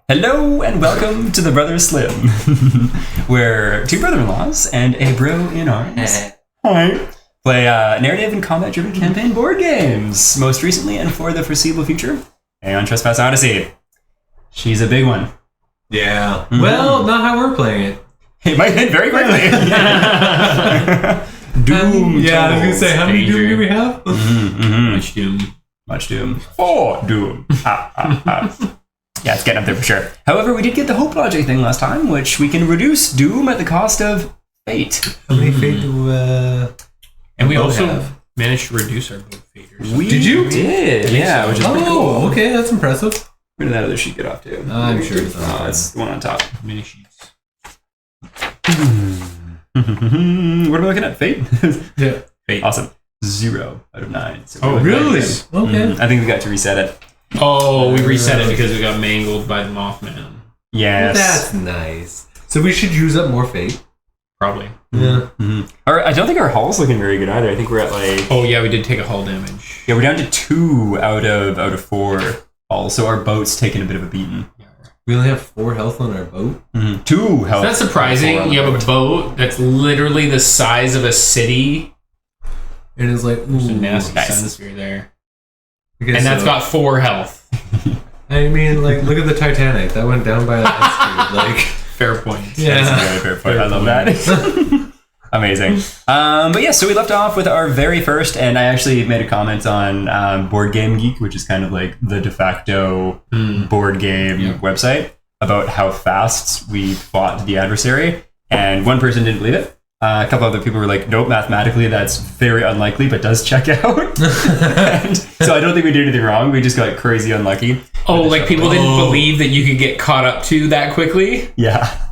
Hello and welcome to the Brother Slim, where two brother-in-laws and a bro in arms play narrative and combat-driven campaign board games. Most recently and for the foreseeable future, Aeon Trespass Odyssey. She's a big one. Yeah. Mm-hmm. Well, not how we're playing it. It might hit very quickly. Doom. Yeah, I was going to say, how many Doom do we have? Much Doom. Much Doom. 4 Doom. Yeah, it's getting up there for sure. However, we did get the Hope Logic thing last time, which we can reduce Doom at the cost of Fate. How many Fate do and we also managed to reduce our both Faters. Did you? Did, yeah, which is pretty cool. Okay, that's impressive. Where did that other sheet get off to? I'm sure it's it's the one on top. Mini sheets. What am I looking at? Fate? Yeah. Fate. Awesome. 0 out of 9. So oh, really? Okay. I think we got to reset it. Oh, we reset it because we got mangled by the Mothman. Yes. That's nice. So we should use up more Fate. Probably. Yeah. I don't think our hull's looking very good either. I think we're at like... Oh, yeah, we did take a hull damage. Yeah, we're down to 2 out of 4 hulls, so our boat's taking a bit of a beating. We only have 4 health on our boat? 2 health. That's surprising. You have a boat that's literally the size of a city. And it's like, there's a nasty sunsphere there. And that's got 4 health. I mean, like, look at the Titanic. That went down by like fair point. Yeah, that's a very fair point. I love that. Amazing. But yeah, so we left off with our very first, and I actually made a comment on Board Game Geek, which is kind of like the de facto board game website, about how fast we fought the adversary. And one person didn't believe it. A couple other people were like, nope, mathematically that's very unlikely, but does check out. And so I don't think we did anything wrong. We just got crazy unlucky. Oh, like people didn't believe that you could get caught up to that quickly? Yeah.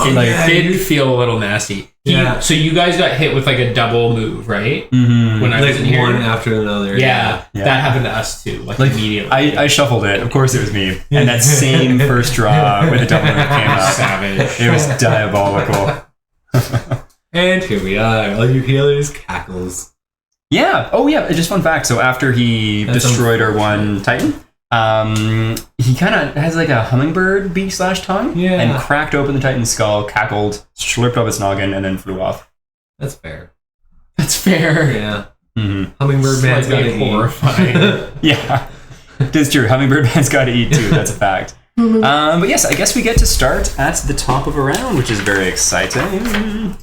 It did feel a little nasty. Yeah. So you guys got hit with like a double move, right? When I like was in here. one after another. Yeah, that happened to us too. Like immediately. I shuffled it. Of course it was me. And that same first draw with the double move came up. Savage. It was diabolical. And here we are. All you healers cackles. Yeah. Oh, yeah. Just fun fact. So after he destroyed our one Titan, he kind of has like a hummingbird beak / tongue. Yeah. And cracked open the Titan's skull, cackled, slurped up its noggin, and then flew off. That's fair. That's fair. Yeah. Hummingbird man's got to horrifying. Yeah. It's true. Hummingbird man's got to eat too. That's a fact. But yes, I guess we get to start at the top of a round, which is very exciting.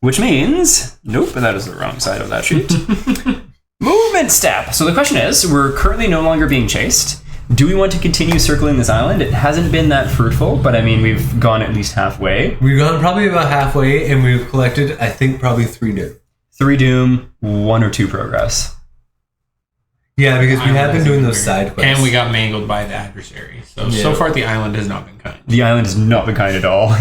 Which means, nope, that is the wrong side of that sheet. Movement step. So the question is, we're currently no longer being chased. Do we want to continue circling this island? It hasn't been that fruitful, but I mean, we've gone at least halfway. We've gone probably about halfway, and we've collected, I think, probably 3 Doom. 3 Doom, 1 or 2 progress. Yeah, because we have been doing those side quests. And we got mangled by the adversary. So far the island has not been kind. The island has not been kind at all.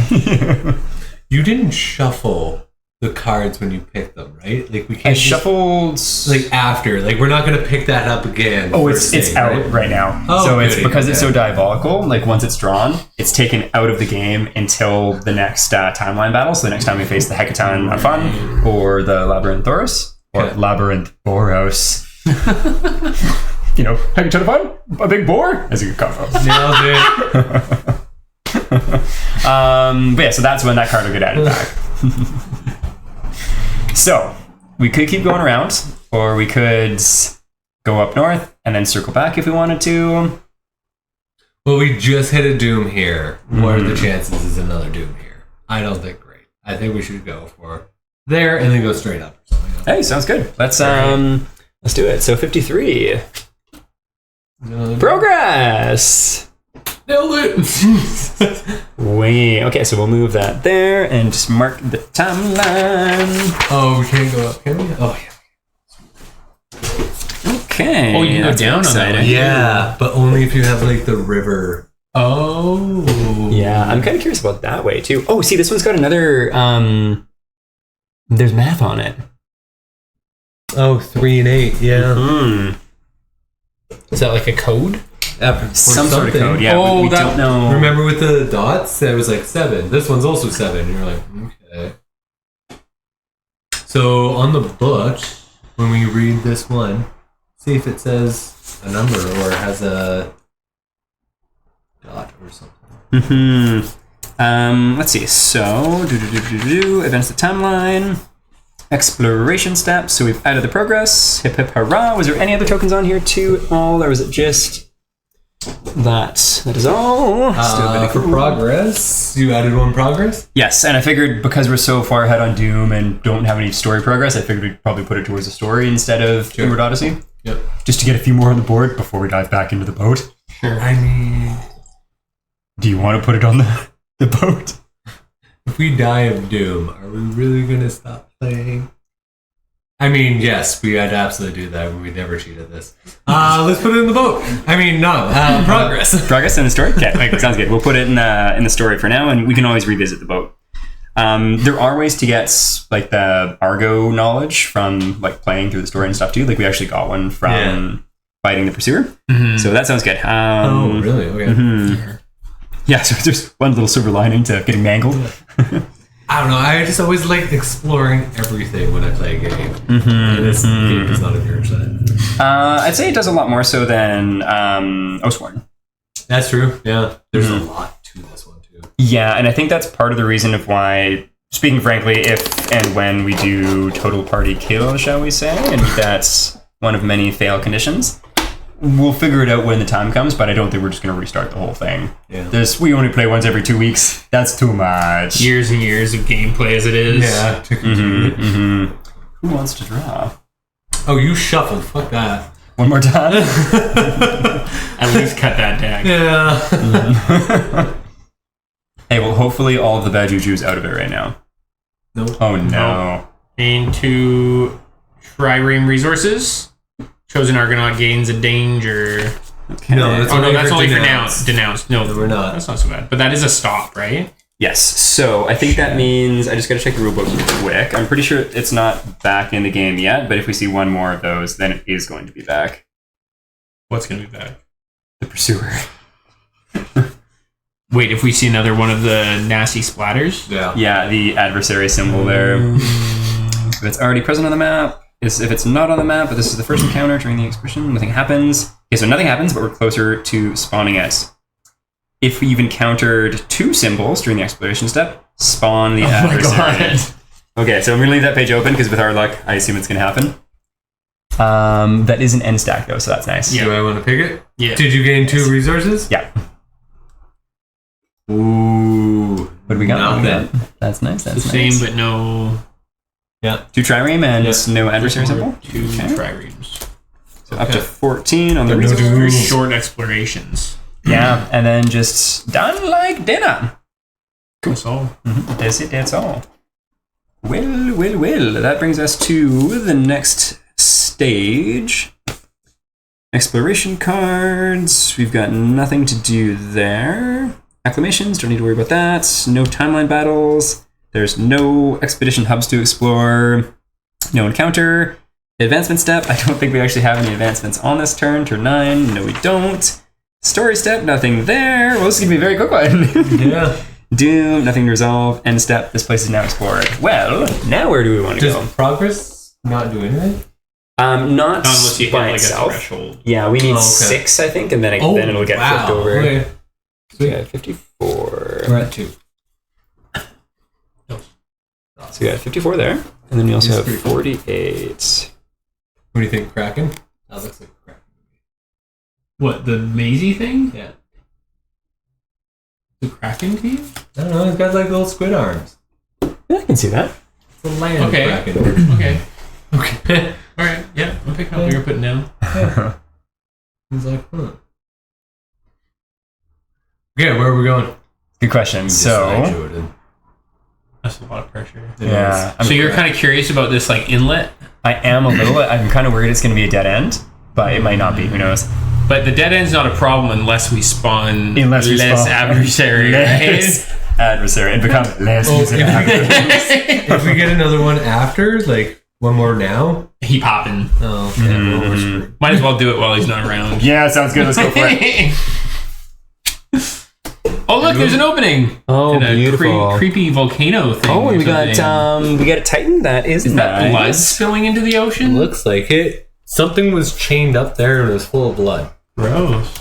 You didn't shuffle the cards when you pick them, right? Like we can't. I shuffled like after. Like we're not gonna pick that up again. Oh, it's out right now. Oh, so it's because okay. it's so diabolical. Like once it's drawn, it's taken out of the game until the next timeline battle. So the next time we face the Hecaton of Fun or the Labyrinthosaurus or Labyrinthosaurus. You know, Hecaton of Fun, a big boar. That's a good combo. Nailed it. But yeah, so that's when that card will get added back. So we could keep going around, or we could go up north and then circle back if we wanted to. Well, we just hit a Doom here. What are the chances is another Doom here? I don't think great. I think we should go for there and then go straight up. Or something. Hey, sounds good. Let's do it. So 53. Progress. Nailed it. Wait. Okay, so we'll move that there and just mark the timeline. Oh, we can't go up, can we? Oh, yeah. Okay. Oh, you can go down on that one. Yeah, but only if you have like the river. Oh. Yeah, I'm kind of curious about that way too. Oh, see, this one's got another. There's math on it. Oh, 3 and 8. Yeah. Is that like a code? Some sort of code, yeah. Oh, we don't know. Remember with the dots? That was like 7. This one's also 7. And you're like, okay. So on the book, when we read this one, see if it says a number or has a something. Let's see. So, advance the timeline. Exploration steps. So we've added the progress. Hip hip hurrah. Was there any other tokens on here too at all, or was it just that? That is all. Still really For cool. progress, you added one progress? Yes, and I figured because we're so far ahead on Doom and don't have any story progress, I figured we'd probably put it towards the story instead of Inward Odyssey. Yep. Just to get a few more on the board before we dive back into the boat. Sure. I mean, Do you want to put it on the boat? if we die of Doom, are we really going to stop playing? I mean, yes, we had to absolutely do that. We never cheated this. Let's put it in the boat. I mean, no, progress. Progress in the story? Okay, sounds good. We'll put it in the story for now, and we can always revisit the boat. There are ways to get like the Argo knowledge from like playing through the story and stuff too. Like we actually got one from fighting the Pursuer. So that sounds good. Oh, really? Okay. Yeah, so there's one little silver lining to getting mangled. I don't know. I just always like exploring everything when I play a game. And this game does not encourage that. I'd say it does a lot more so than Oathsworn. That's true. Yeah. There's a lot to this one, too. Yeah, and I think that's part of the reason of why, speaking frankly, if and when we do total party kill, shall we say, and that's one of many fail conditions, we'll figure it out when the time comes, but I don't think we're just going to restart the whole thing. Yeah. We only play once every 2 weeks. That's too much. Years and years of gameplay as it is. Yeah. To continue. Who wants to draw? Oh, you shuffled. Fuck that. One more time? At least cut that deck. Yeah. Hey, well, hopefully all of the bad juju's out of it right now. Nope. Oh, no. Into Trireme Resources. Chosen Argonaut gains a danger. Okay. No, that's That's only for denounce. Denounce. No, No, we're not. That's not so bad. But that is a stop, right? Yes, so I think that means I just got to check the rulebook quick. I'm pretty sure it's not back in the game yet, but if we see one more of those, then it is going to be back. What's going to be back? The Pursuer. Wait, if we see another one of the nasty splatters? Yeah. Yeah, the adversary symbol there. If it's already present on the map, if it's not on the map, but this is the first encounter during the expedition, nothing happens. Okay, so nothing happens, but we're closer to spawning it. If we've encountered 2 symbols during the exploration step, spawn the adversary. God. Okay, so I'm going to leave that page open because with our luck, I assume it's going to happen. That is an end stack though, so that's nice. Yeah. Do I want to pick it? Yeah. Did you gain 2 resources? Yeah. Ooh. What do we got? Nothing. That's nice. That's the nice. same, but no... Yeah. 2 trireme and no adversary symbol. 2 triremes. So up to 14 on the No resource. Very short explorations. Yeah, and then just done like dinner. Cool. That's all. That's it, that's all. Well. That brings us to the next stage. Exploration cards. We've got nothing to do there. Acclamations, don't need to worry about that. No timeline battles. There's no expedition hubs to explore. No encounter. Advancement step. I don't think we actually have any advancements on this turn. Turn 9. No, we don't. Story step, nothing there. Well, this is going to be a very quick one. Yeah. Doom, nothing to resolve. End step, this place is now explored. Well, now where do we want to go? Does progress not do anything? Not Unless you hit by like itself. a threshold. Yeah, we need okay. 6, I think, and then it'll get flipped over. Okay. So we got 54. We're at 2. So we got 54 there. And then you also Yes, have 48. What do you think, Kraken? That looks like Kraken. What, the mazy thing? Yeah. The Kraken team? I don't know. It's got like little squid arms. Yeah, I can see that. It's a land Okay. Kraken. Okay. Okay. Alright, yeah, I'm picking up what you're putting down. He's like, huh. Okay, where are we going? Good question. So, That's a lot of pressure. yeah. So you're kind of curious about this like inlet? I am a little. I'm kind of worried it's going to be a dead end, but it might not be. Who knows? But the dead end's not a problem unless we spawn Unless we less spawn adversary, less right? adversary and become less If we get another one after, like one more now. He popping. Oh, okay. Well, we're screwed. Might as well do it while he's not around. Yeah, sounds good. Let's go for it. Oh look, there's an opening. Oh, in a beautiful. creepy volcano thing. Oh, and we or got something. a Titan. That is that nice. blood spilling into the ocean. Looks like it. Something was chained up there and it was full of blood. Gross.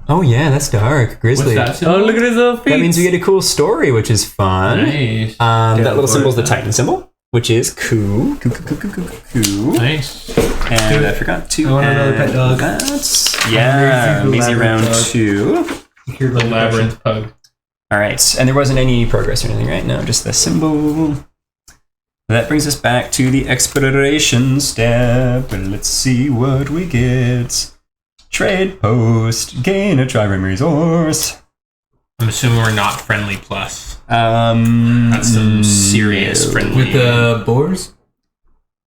Oh yeah, that's dark. Grizzly. What's that symbol? Oh, look at his little feet. That means we get a cool story, which is fun. Nice. That little symbol is the Titan symbol, which is coo. Nice. And I forgot to I want another pet dog. That. Yeah, Maisie round dog. 2. Here's The labyrinth pug. All right, and there wasn't any progress or anything, right? No, just the symbol. That brings us back to the exploration step. And let's see what we get. Trade post. Gain a trireme resource. I'm assuming we're not friendly plus. That's some serious friendly. With the boars?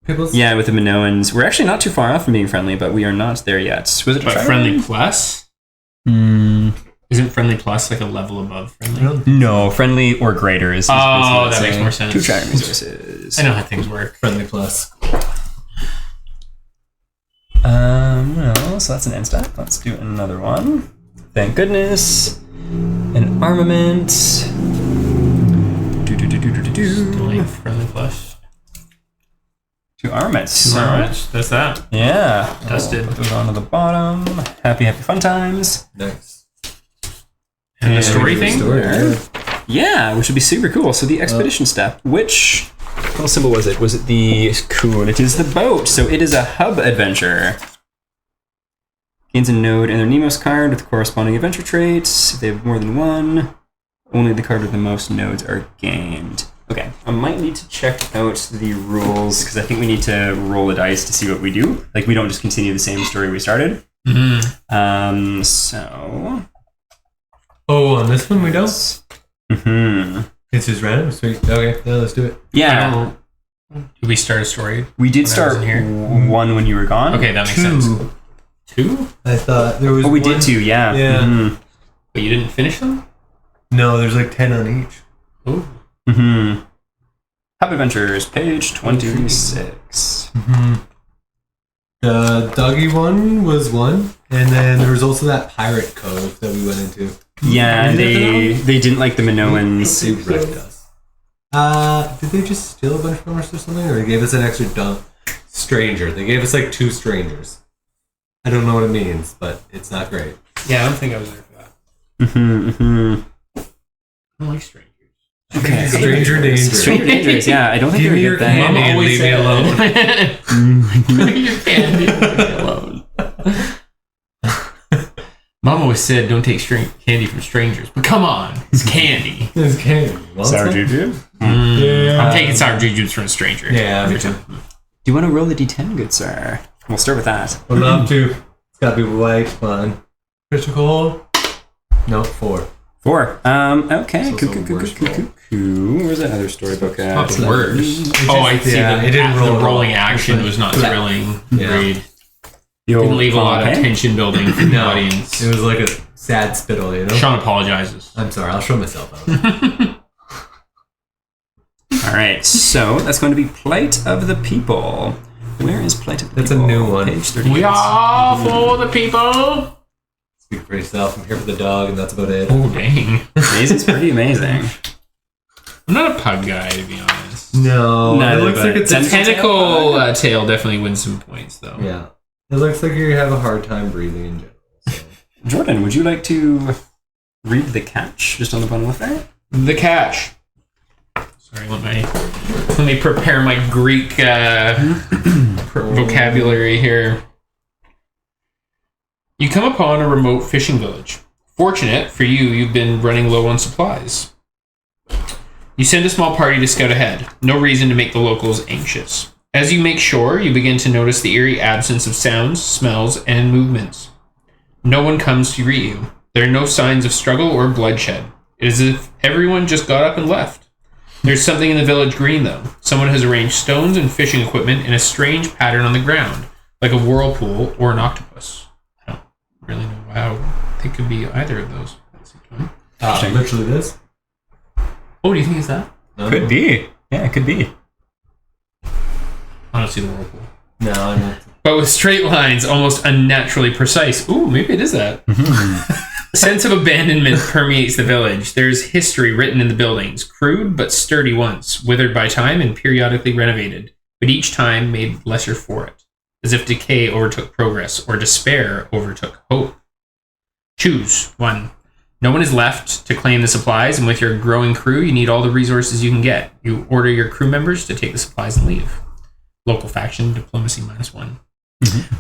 Peoples? Yeah, with the Minoans. We're actually not too far off from being friendly, but we are not there yet. Was it a But trireme? friendly plus? Mm. Isn't friendly plus like a level above friendly? No, friendly or greater is. Oh, basically that makes saying. more sense. 2 trireme resources. I know how things work. Friendly plus. Well, so that's an end step. Let's do another one. Thank goodness. An armament. Still ain't friendly plus. 2 armaments. 2 armaments. That's that. Yeah. Dusted. Put those onto the bottom. Happy fun times. Nice. And the story thing? Yeah, which would be super cool. So the expedition step, which little symbol was it? Was it the cool? It is the boat. So it is a hub adventure. Gains a node and their Nemos card with corresponding adventure traits. If they have more than one, only the card with the most nodes are gained. Okay, I might need to check out the rules because I think we need to roll a dice to see what we do. Like we don't just continue the same story we started. Mm-hmm. So. Oh, on this one we don't? Mm-hmm. It's just random? Sweet. Okay, yeah, let's do it. Yeah. Did we start a story? We did when I start wasn't here? one when you were gone. Okay, that makes 2. sense. 2? I thought there was Oh, we one. did 2, yeah. Yeah. Mm-hmm. But you didn't finish them? No, there's like 10 on each. Oh. Mm-hmm. Hub Adventures, page 26. Mm-hmm. The doggy one was 1, and then there was also that pirate cove that we went into. Yeah, they didn't like the Minoans. They wrecked us. Did they just steal a bunch from us or something? Or they gave us an extra stranger? They gave us like 2 strangers. I don't know what it means, but it's not great. Yeah, I don't think I was there for that. Mm-hmm, mm-hmm. I don't like strangers. Okay. Stranger danger. Stranger Dangers, yeah. I don't think Give me they're your good then. candy and leave me alone. You can't leave me alone. Mom always said don't take candy from strangers, but come on, it's candy. It's candy. Sour Juju? Yeah. I'm taking sour jujubes from a stranger. Yeah, me too. Do you want to roll the d10, good sir? We'll start with that. Would love to. It's gotta be white. One. Critical. No, 4. 4. Okay. It's also worse roll. Where's that other storybook at? Not the worst. Oh, I see. Yeah, It didn't roll. The rolling action It's was not like- thrilling. Yeah. Agreed. The old Didn't leave a lot of Pompeii? tension building for the No. audience. It was like a sad spittle, you know? Sean apologizes. I'm sorry, I'll show myself out. All right, so that's going to be Plight of the People. Where is Plight of the That's a People? new one. Page 38. We are for the people. Speak for yourself. I'm here for the dog, and that's about it. Oh, dang. Amazing's pretty amazing. I'm not a pug guy, to be honest. No, Neither, it looks but like it's The Tentacle tentacle tail definitely wins some points, though. yeah. It looks like you have a hard time breathing in general. So. Jordan, would you like to read the catch just on the bottom left there? The catch. Sorry, let me prepare my Greek vocabulary here. You come upon a remote fishing village. Fortunate for you, you've been running low on supplies. You send a small party to scout ahead. No reason to make the locals anxious. As you make shore, you begin to notice the eerie absence of sounds, smells, and movements. No one comes to greet you. There are no signs of struggle or bloodshed. It is as if everyone just got up and left. There's something in the village green, though. Someone has arranged stones and fishing equipment in a strange pattern on the ground, like a whirlpool or an octopus. I don't really know how they could be either of those. Literally this? Oh, do you think it's that? No. Could be. Yeah, it could be. I don't see the whirlpool. No, I don't. But with straight lines, almost unnaturally precise. Ooh, maybe it is that. A sense of abandonment permeates the village. There's history written in the buildings, crude but sturdy once, withered by time and periodically renovated, but each time made lesser for it, as if decay overtook progress or despair overtook hope. Choose one. No one is left to claim the supplies, and with your growing crew, you need all the resources you can get. You order your crew members to take the supplies and leave. Local faction, diplomacy -1.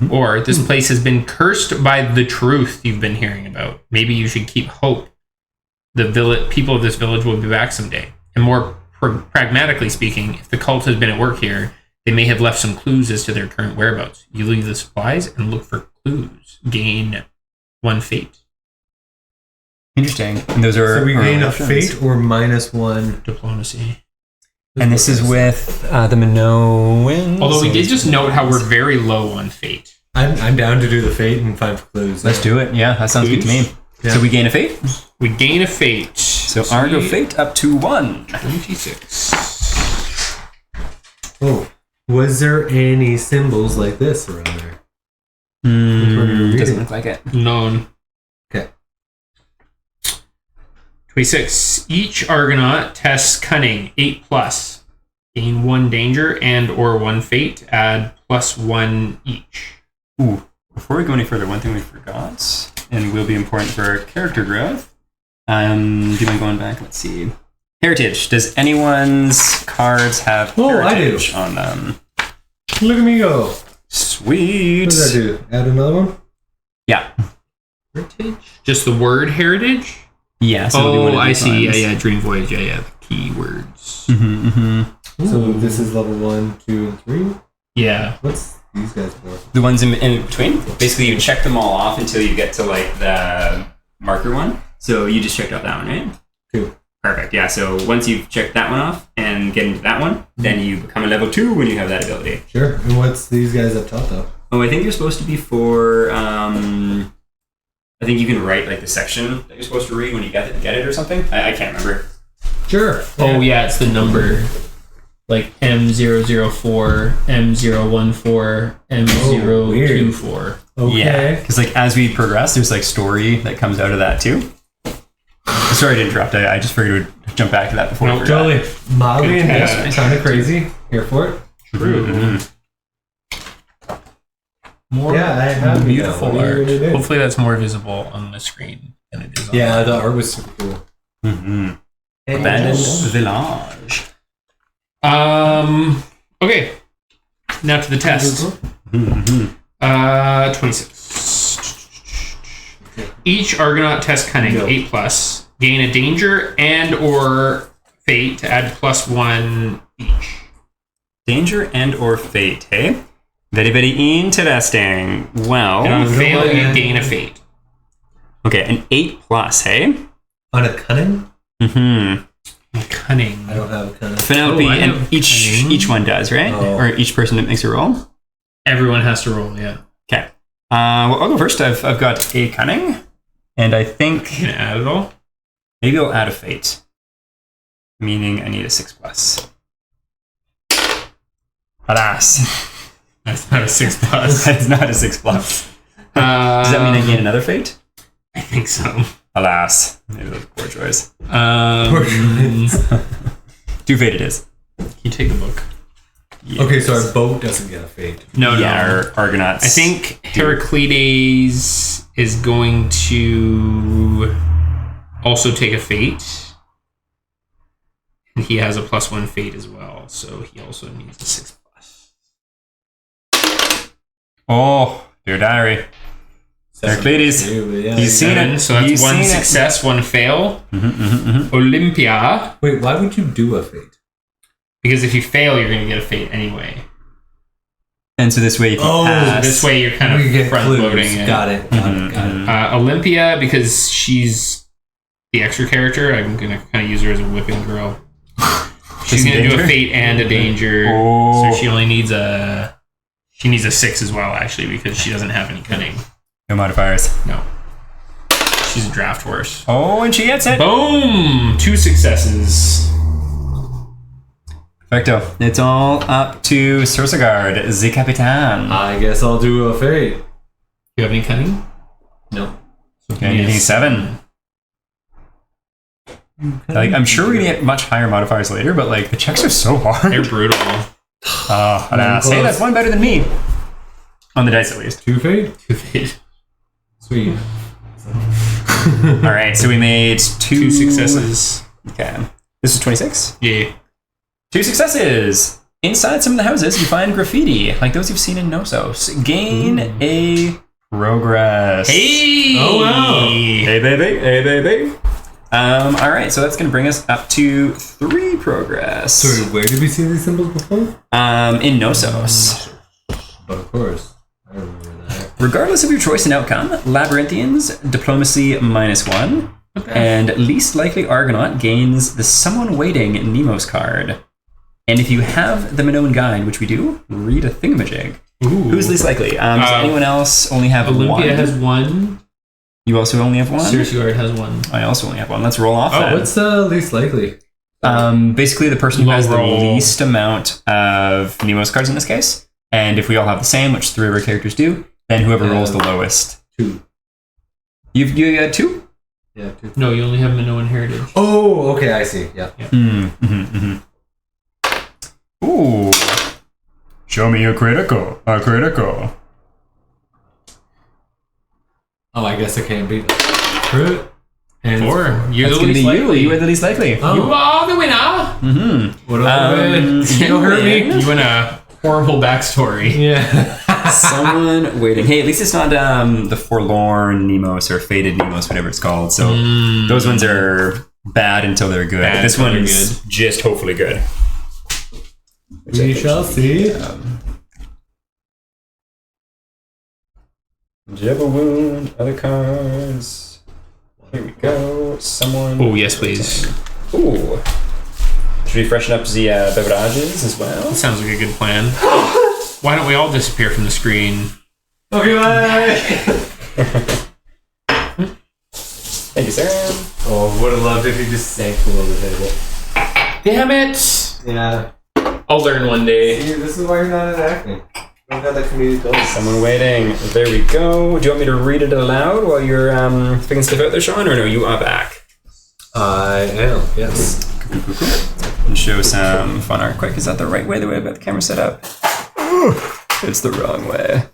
Or, this place has been cursed by the truth you've been hearing about. Maybe you should keep hope. The people of this village will be back someday. And more pragmatically speaking, if the cult has been at work here, they may have left some clues as to their current whereabouts. You leave the supplies and look for clues. Gain 1 fate. Interesting. And those are... So we gain a options. fate or -1 Diplomacy. And this is with the Minoans. Although we did just note how we're very low on fate. I'm down to do the fate and 5 clues. Let's do it. Yeah, that sounds good to me. Yeah. So we gain a fate. We gain a fate. So Argo fate up to 1. 26. Oh, was there any symbols like this around there? Doesn't look like it. None. Okay. 26. Each Argonaut tests cunning 8+. Gain 1 danger and or 1 fate. Add +1 each. Ooh. Before we go any further, one thing we forgot, and will be important for our character growth. Do you mind going back? Let's see. Heritage. Does anyone's cards have heritage on them? Look at me go. Sweet. What does that do? Add another one? Yeah. Heritage? Just the word heritage? Yeah. So it'll be one of I these see. ones. Yeah. Dream Voyage. Yeah. The keywords. So this is level 1, 2, and 3? Yeah. What's these guys for? The ones in between. Basically, you check them all off until you get to like the marker one. So you just checked off that one, right? 2. Perfect. Yeah. So once you've checked that one off and get into that one, then you become a level 2 when you have that ability. Sure. And what's these guys up top though? Oh, I think you're supposed to be for. I think you can write like the section that you're supposed to read when you get it or something. I can't remember. Sure. Oh yeah, it's the number. Like M004, M014, M024. Okay. Yeah, because like as we progress, there's like story that comes out of that too. Sorry to interrupt. I just figured we'd jump back to that before. No, we forgot. Totally. Mildly and catch. kind of crazy. Here for it. True. More Yeah, I have beautiful what are you art. gonna do? Hopefully that's more visible on the screen than it is on Yeah, the art was super cool. Abandoned village. Okay. Now to the test. 26. Each Argonaut test cunning 8+. Gain a danger and or fate to add +1 each. Danger and or fate, hey? Very, very interesting. Well, And on a fail, you gain a fate. okay, an 8+, hey? On a cunning? Cunning. I don't have a cunning. Penelope, I and have each cunning. one does, right? Oh. Or each person that makes a roll? Everyone has to roll, yeah. Okay. Well, I'll go first. I've got a cunning, and I think You can add it all. maybe I'll add a fate, meaning I need a 6+. Alas. That's not a 6+. That's not a 6+. Does that mean I gain another fate? I think so. Alas. Maybe that's a poor choice. 2 fate it is. You take the book. Yes. Okay, so our boat doesn't get a fate. No, Yeah, no. our Argonauts. I think Heraclides is going to also take a fate. And he has a +1 fate as well, so he also needs a 6+. Oh, dear diary. Heraclides. Yeah. He's seen it. So that's He's 1 seen it. success, 1 fail. Olympia. Wait, why would you do a fate? Because if you fail, you're going to get a fate anyway. And so this way you can pass. This way you're kind We of get front-loading clues. it. Got it. Olympia, because she's the extra character, I'm going to kind of use her as a whipping girl. She's going to do a danger? fate and a danger. Oh. So she only needs a... She needs a 6 as well, actually, because she doesn't have any cunning. No modifiers. No. She's a draft horse. Oh, and she gets it. Boom! 2 successes. Perfecto. It's all up to Sorsagard, the Capitan. I guess I'll do a fate. Do you have any cunning? No. Okay, needing 7. Like, I'm sure we're gonna get much higher modifiers later, but like the checks are so hard. They're brutal. Alas. Hey, that's one better than me. On the dice, at least. 2 fate? 2 fate. Sweet. All right, so we made Two successes. Okay. This is 26? Yeah. 2 successes. Inside some of the houses, you find graffiti, like those you've seen in Knossos. Gain a progress. Hey! Oh, wow. Hey, baby. Hey, baby. All right, so that's going to bring us up to 3 progress. Sorry, where did we see these symbols before? In Knossos. But of course, I remember that. Regardless of your choice and outcome, Labyrinthians, diplomacy -1, and least likely Argonaut gains the Someone Waiting Nemos card. And if you have the Minoan Guide, which we do, read a thingamajig. Ooh. Who's least likely? Does anyone else only have Olympia 1? has 1. You also only have 1? Cersei has 1. I also only have 1. Let's roll off then. What's the least likely? Basically, the person who has the Low roll. least amount of Nemos cards in this case. And if we all have the same, which 3 of our characters do, then whoever rolls the lowest. 2. You got 2? Yeah, 2. No, you only have Minoan heritage. Oh, okay, I see. Yeah. Ooh. Show me a critical. A critical. Oh, I guess I can't beat it. Fruit. And 4. You're That's the going to least be likely. you are the least likely. Oh. You are the winner. Mm-hmm. What do I win? You don't hurt me. You win a horrible backstory. Yeah. Someone waiting. Hey, at least it's not the Forlorn Nemos or Faded Nemos, whatever it's called. So those ones are bad until they're good. Bad This until they're one's just hopefully good. We shall see. Jebba Wound, other cards. Here we go. Someone. Oh, yes, please. Ooh. Should we freshen up the beverages as well? That sounds like a good plan. Why don't we all disappear from the screen? Okay, bye. Thank you, Sarah. Oh, would have loved if you just sank below the table. Damn it! Yeah. I'll learn one day. See, this is why you're not an acting. You don't have that comedic ability. Someone waiting. There we go. Do you want me to read it aloud while you're picking stuff out there, Sean, or no? You are back. I am, yes. And show some fun art quick. Is that the right way? The way I've got the camera set up? It's the wrong way.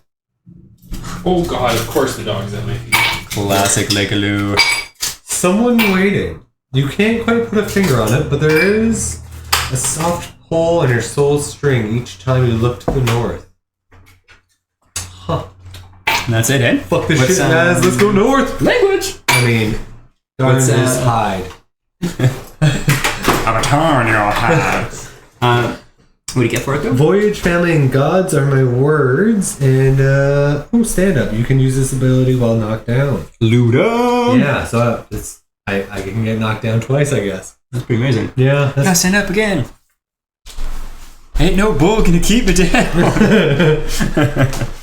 Oh god, of course the dog's at my feet. Classic Lakealoo. Someone waiting. You can't quite put a finger on it, but there is a soft pull in your soul string each time you look to the north. Huh. And that's it, eh? Fuck this What's, shit, guys. Let's go north. Language! I mean, darn What's, this hide. I'm a turn your head. What do you get for it, though? Voyage, family, and gods are my words. And, stand up. You can use this ability while knocked down. Ludo! Yeah, so I can get knocked down twice, I guess. That's pretty amazing. Yeah. Gotta stand up again. Ain't no bull gonna keep me down.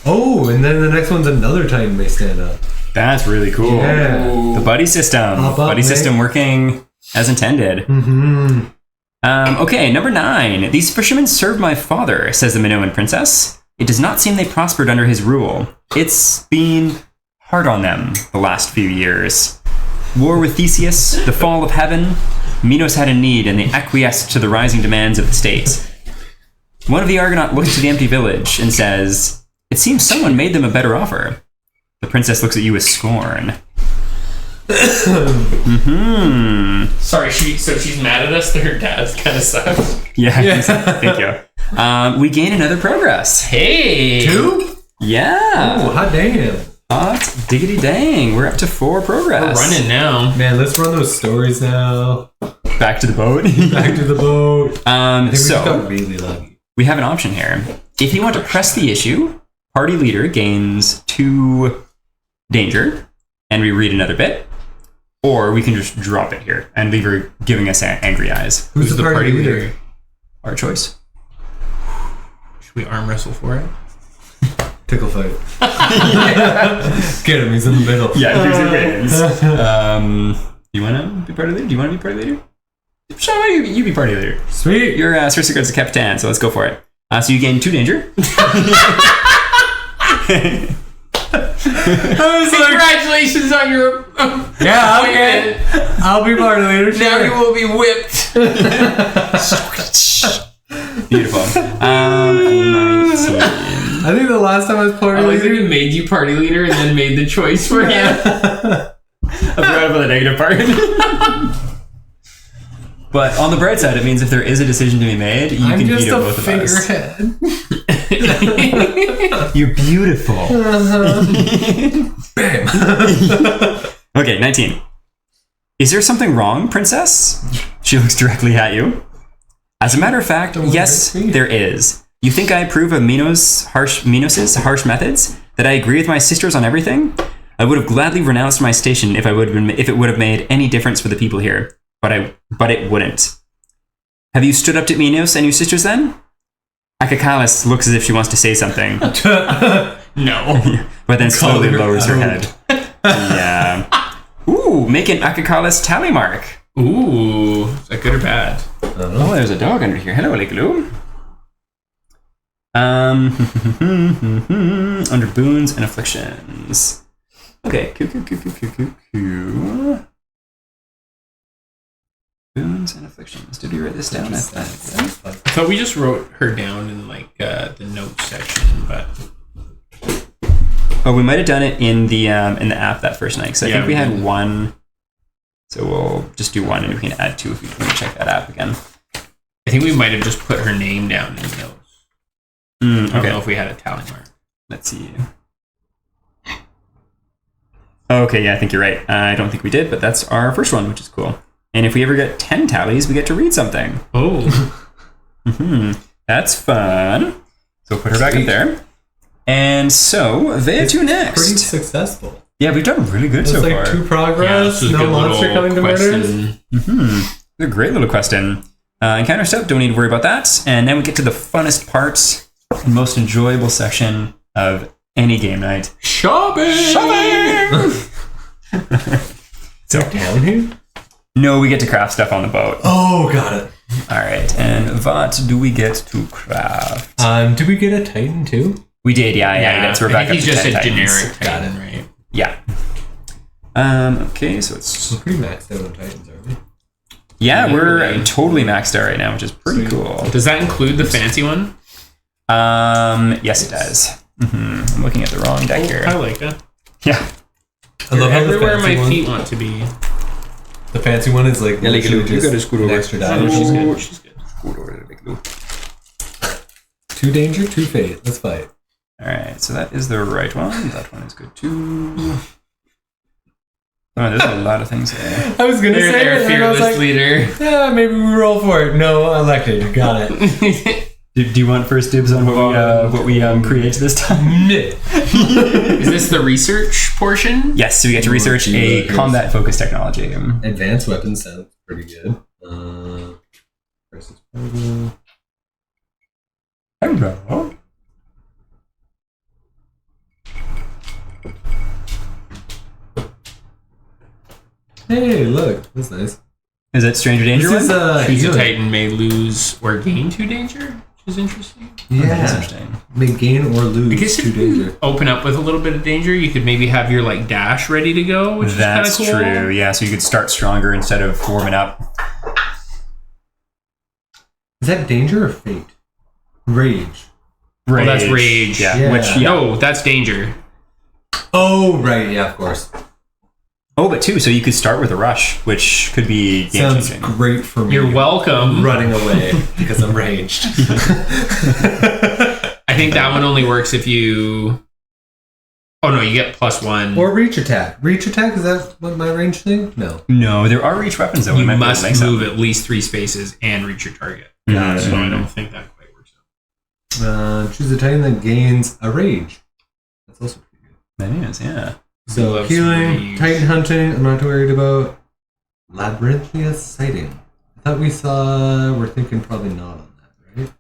Oh, and then the next one's another Titan may stand up. That's really cool. Yeah. The buddy system. Hop up, Buddy mate. system working as intended. Mm-hmm. Okay, number 9. These fishermen served my father, says the Minoan princess. It does not seem they prospered under his rule. It's been hard on them the last few years. War with Theseus, the fall of heaven. Minos had a need, and they acquiesced to the rising demands of the state. One of the Argonaut looks to the empty village and says, "It seems someone made them a better offer." The princess looks at you with scorn. Sorry, she's mad at us that her dad's kind of sucks. Yeah. Thank you. We gain another progress. Hey! 2? Yeah. Oh, hot damn. Hot diggity dang. We're up to 4 progress. We're running now. Man, let's run those stories now. Back to the boat. Back to the boat. I think we just So got really lucky. we have an option here. If you want to press the issue, party leader gains 2 danger, and we read another bit. Or we can just drop it here and leave her giving us angry eyes. Who's the party leader? Our choice. Should we arm wrestle for it? Tickle fight. Get him, he's in the middle. Yeah, here's your wins. You want to be party leader? Do you want to be party leader? Sure, you be party leader. Sweet. You're Cersei Guard's the Capitan, so let's go for it. So you gain 2 danger. Congratulations on your Yeah, okay. I'll be party leader. Sure. Now you will be whipped. Beautiful. 19. I think the last time I was party I like that leader. he made you party leader and then made the choice for him. forgot about the negative part. But on the bright side, it means if there is a decision to be made, you can veto both of us. You're beautiful. Bam. Okay, 19. Is there something wrong, princess? She looks directly at you. As a matter of fact, yes, there is. You think I approve of Minos's harsh methods? That I agree with my sisters on everything? I would have gladly renounced my station if it would have made any difference for the people here. But it wouldn't. Have you stood up to Minos and your sisters then? Akakalis looks as if she wants to say something. No. But then slowly lowers her head. Yeah. Ooh, make an Akakalis tally mark. Ooh, is that good or bad? Oh, there's a dog under here. Hello, Likaloo. Under boons and afflictions. Okay, cool. Boons and afflictions. Did we write this down? I thought we just wrote her down in like the notes section, but we might have done it in the app that first night. So I think we had one. So we'll just do one, and we can add two if we want to check that app again. I think we might have just put her name down in the notes. I don't know if we had a tally mark. Let's see. Okay, yeah, I think you're right. I don't think we did, but that's our first one, which is cool. And if we ever get 10 tallies, we get to read something. Oh. That's fun. So we'll put her back in there. And so, Vea to next. Pretty successful. Yeah, we've done really good so far. 2 progress, no monster coming to murders. A great little question. Encounter stuff, don't need to worry about that. And then we get to the funnest part and most enjoyable section of any game night. Shopping! So down here? No, we get to craft stuff on the boat. Oh, got it. All right, and what do we get to craft? Do we get a Titan too? We did, yeah. So we're back up to 10 he's just a Titans. generic Titan, right? Yeah. Okay, so it's... We're pretty maxed out on Titans, aren't we? Yeah, we're totally maxed out right now, which is pretty cool. Does that include the fancy one? Yes, it does. I'm looking at the wrong deck here. I like that. Yeah. I love how everywhere the fancy my feet want to be. The fancy one is like literally just an extra die. Oh, she's good. She's good. Scoot over to Likaloo. 2 danger, 2 fate. Let's fight. All right, so that is the right one. That one is good too. Oh, there's a lot of things there. I was gonna say They're it, fearless and I was like, leader. yeah, maybe we roll for it. No, elected. Got it. Do you want first dibs on what we create this time? Is this the research portion? Yes, so we get to research a combat-focused technology. Advanced weapons sounds pretty good. Versus Hello. Hey, look, that's nice. Is it Stranger Danger This one? is Choose a Titan may lose or gain 2 danger, which is interesting. yeah, Interesting. may gain or lose Because 2 if you danger. open up with a little bit of danger, you could maybe have your like dash ready to go, which That's is kind of cool. true. Yeah, so you could start stronger instead of warming up. Is that danger or fate? Rage. Oh, that's rage. Yeah. Which No, that's danger. Oh, right. Yeah, of course. Oh, but two, so you could start with a rush, which could be game Sounds changing. great for me. You're welcome. Running away because I'm raged. I think that one only works if you... Oh, no, you get +1. Or reach attack. Reach attack, is that what my range thing? No. No, there are reach weapons though. You must move at least 3 spaces and reach your target. Mm-hmm. So I don't think that quite works out. Choose a Titan that gains a rage. That's also pretty good. That is, yeah. So healing, rage. Titan hunting, I'm not too worried about. Labyrinthian sighting. I thought we're thinking probably not on that, right?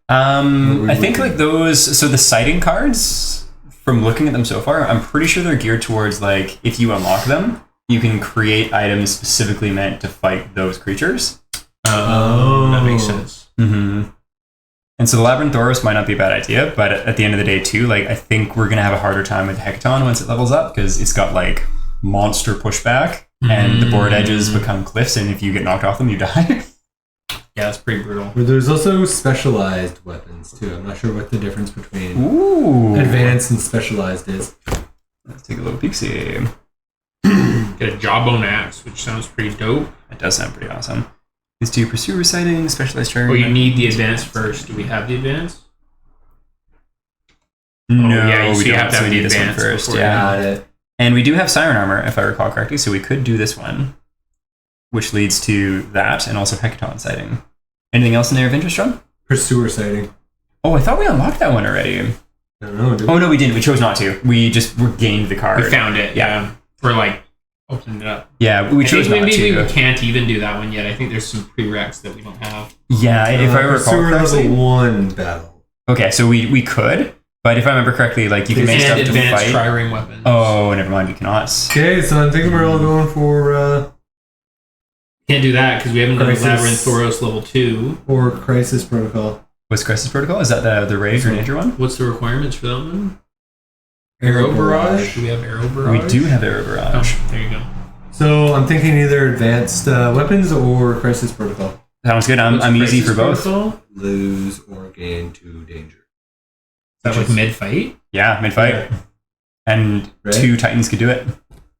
I think like those, so the sighting cards, from looking at them so far, I'm pretty sure they're geared towards like, if you unlock them, you can create items specifically meant to fight those creatures. That makes sense. Mm-hmm. And so the Labyrinthosaurus might not be a bad idea, but at the end of the day too, like I think we're going to have a harder time with Hecaton once it levels up, because it's got like monster pushback, and the board edges become cliffs, and if you get knocked off them, you die. Yeah, that's pretty brutal. But there's also specialized weapons too. I'm not sure what the difference between Ooh. advanced and specialized is. Let's take a little peek-see. Get a jawbone axe, which sounds pretty dope. It does sound pretty awesome. These two pursuer sightings, specialized trigger. Oh, you need the advance first. Do we have the advance? No, yeah, we you don't. have to So have we the need this one advance first. before Yeah. Got it. And we do have siren armor, if I recall correctly, so we could do this one, which leads to that, and also Hecaton sighting. Anything else in there of interest, John? Pursuer sighting. Oh, I thought we unlocked that one already. I don't know. Oh, no, we didn't. We chose not to. We just gained the card. We found it. Yeah. We're like, opening it up. Yeah, we chose not maybe to. we can't even do that one yet. I think there's some prereqs that we don't have. Yeah, if I recall Pursuer correctly. level 1 battle. Okay, so we could, but if I remember correctly, like you can make stuff And to advanced fight. tri-ring weapons. Oh, never mind, you cannot. Okay, so I'm thinking we're all going for Can't do that because we haven't done Crisis. Labyrinth Thoros level 2. or Crisis Protocol. What's Crisis Protocol? Is that the Rage or Nature one? What's the requirements for that one? Arrow Barrage? Do we have Arrow Barrage? We do have Arrow Barrage. Oh, there you go. So I'm thinking either advanced weapons or Crisis Protocol. Sounds good. I'm What's easy for Crisis both. Protocol? Lose or gain 2 danger. Is that like mid-fight? Yeah, mid-fight. Yeah. And Right. 2 Titans could do it.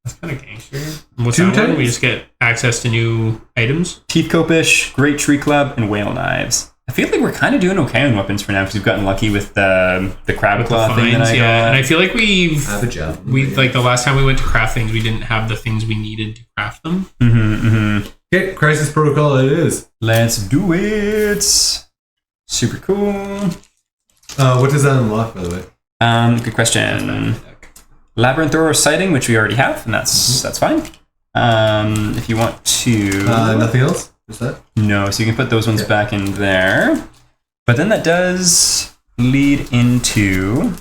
That's kind of gangster. What's Two that one? Titans? We just get access to new items? Teeth Copish, Great Tree Club, and Whale Knives. I feel like we're kind of doing okay on weapons for now because we've gotten lucky with the crab claw thing that I got. And I feel like we've... Have a job. like the last time we went to craft things, we didn't have the things we needed to craft them. Okay, Crisis Protocol it is. Let's do it. Super cool. What does that unlock, by the way? Good question. Labyrinth Thoros sighting, which we already have, and that's fine. If you want to... Nothing else? Just that? No, so you can put those ones Okay. back in there. But then that does lead into...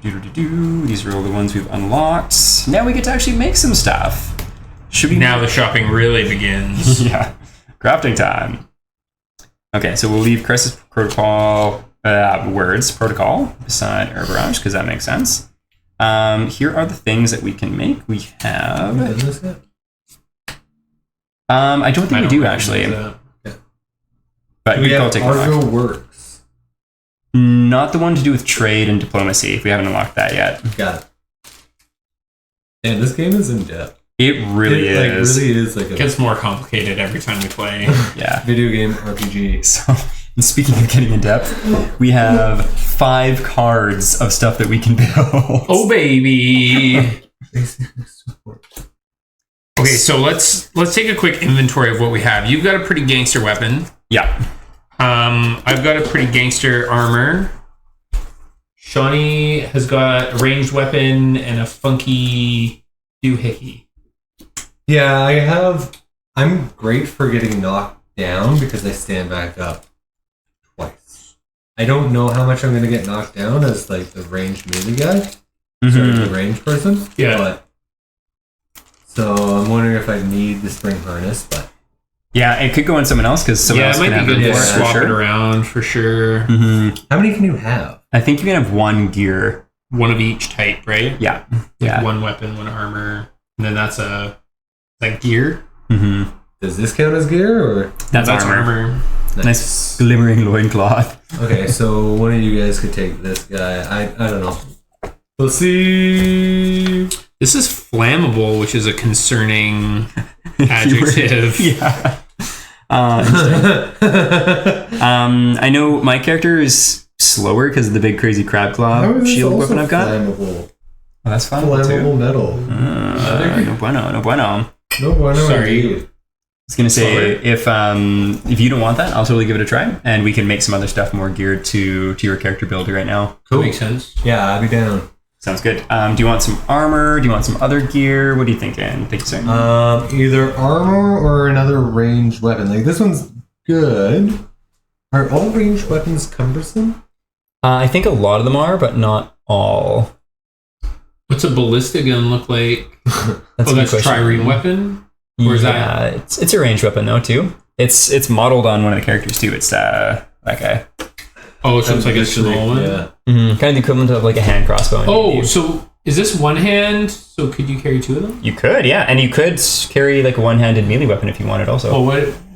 These are all the ones we've unlocked. Now we get to actually make some stuff. Should we... Now the shopping really begins. Yeah. Crafting time. Okay, so we'll leave Crisis Protocol protocol beside Air Barrage because that makes sense. Here are the things that we can make. We have... Have we done this yet? I don't think we do recognize actually, that. but We we will have take a look. Argo Works. Not the one to do with trade and diplomacy. If we haven't unlocked that yet, Got it. And this game is in depth. it really It is. really is like It a gets more complicated every time we play. Yeah. video game RPG. So, and speaking of getting in depth, we have 5 cards of stuff that we can build. Oh baby! Okay, so let's take a quick inventory of what we have. You've got a pretty gangster weapon. Yeah. I've got a pretty gangster armor. Shawnee has got a ranged weapon and a funky doohickey. Yeah, I'm great for getting knocked down because I stand back up twice. I don't know how much I'm going to get knocked down as like the ranged melee guy. Sorry, the ranged person. Yeah. But, so I'm wondering if I need the spring harness, but Yeah, it could go on someone else because someone Yeah, else it might can be have good it to for swap sure. it around for sure. how many can you have? I think you can have 1 gear. One of each type, right? Yeah. Like Yeah. one weapon, one armor, and then that's gear. Does this count as gear or? That's armor. Nice glimmering loincloth. Okay, so one of you guys could take this guy. I don't know. We'll see. This is flammable, which is a concerning adjective. Yeah. I know my character is slower because of the big crazy crab claw shield weapon I've got. Flammable. Oh, that's fun. Flammable metal. No bueno, no bueno. No, bueno. Sorry. Indeed. I was gonna say if you don't want that, I'll totally give it a try, and we can make some other stuff more geared to your character builder right now. That makes sense. Yeah, I'd be down. Sounds good. Do you want some armor? Do you want some other gear? What are you thinking? Think so? Either armor or another ranged weapon. Like this one's good. Are all ranged weapons cumbersome? I think a lot of them are, but not all. What's a ballista gun look like? That's That's trireme weapon? Or is that... it's a ranged weapon though too. It's modeled on one of the characters too. It's that guy. Oh, so it's like a small one? Yeah. Kind of the equivalent of like a hand crossbow. Oh, so is this one hand? So could you carry 2 of them? You could, yeah, and you could carry like a one-handed melee weapon if you wanted also. Oh,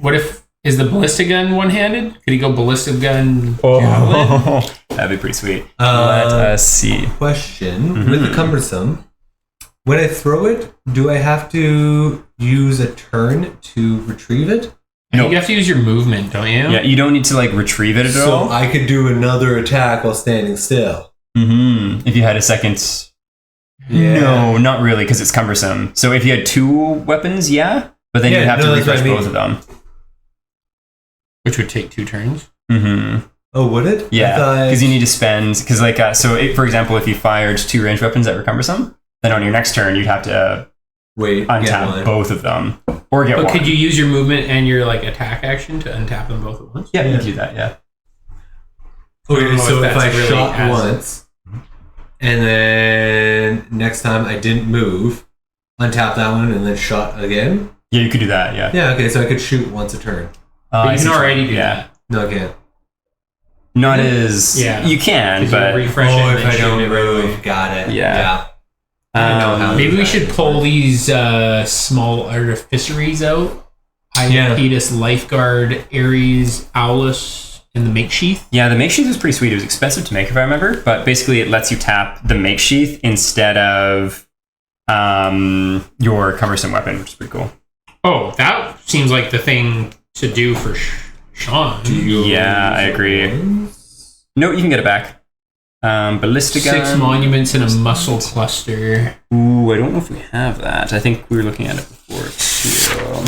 what if Is the ballistic gun one-handed? Could he go ballistic gun javelin? That'd be pretty sweet. Let us see. Question. With the cumbersome, when I throw it, do I have to use a turn to retrieve it? I think you have to use your movement, don't you? Yeah, you don't need to like retrieve it at all. So I could do another attack while standing still. If you had a second... Yeah. No, not really, because it's cumbersome. So if you had 2 weapons, yeah, but then you'd have to refresh both of them. Which would take 2 turns. Oh, would it? Yeah, because you need to spend... Because like, for example, if you fired 2 ranged weapons that were cumbersome, then on your next turn, you'd have to untap both of them. Or get one. But could you use your movement and your like attack action to untap them both at once? Yeah, you can do that, yeah. Okay, so if I shot once, and then next time I didn't move, untap that one and then shot again? Yeah, you could do that, yeah. Yeah, okay, so I could shoot once a turn. But you can already do that. No, I can't. Not as... Yeah. You can, but... Refresh it if I don't move, got it. Yeah. I know how maybe we should pull these small artificeries out. Iapetus, Lifeguard, Ares, Owlus, and the Makesheath. Yeah, the Makesheath was pretty sweet. It was expensive to make, if I remember, but basically it lets you tap the Makesheath instead of your cumbersome weapon, which is pretty cool. Oh, that seems like the thing to do for Sean. Yeah, I agree. No, you can get it back. Ballista gun. 6 monuments and a muscle cluster. Ooh, I don't know if we have that. I think we were looking at it before too.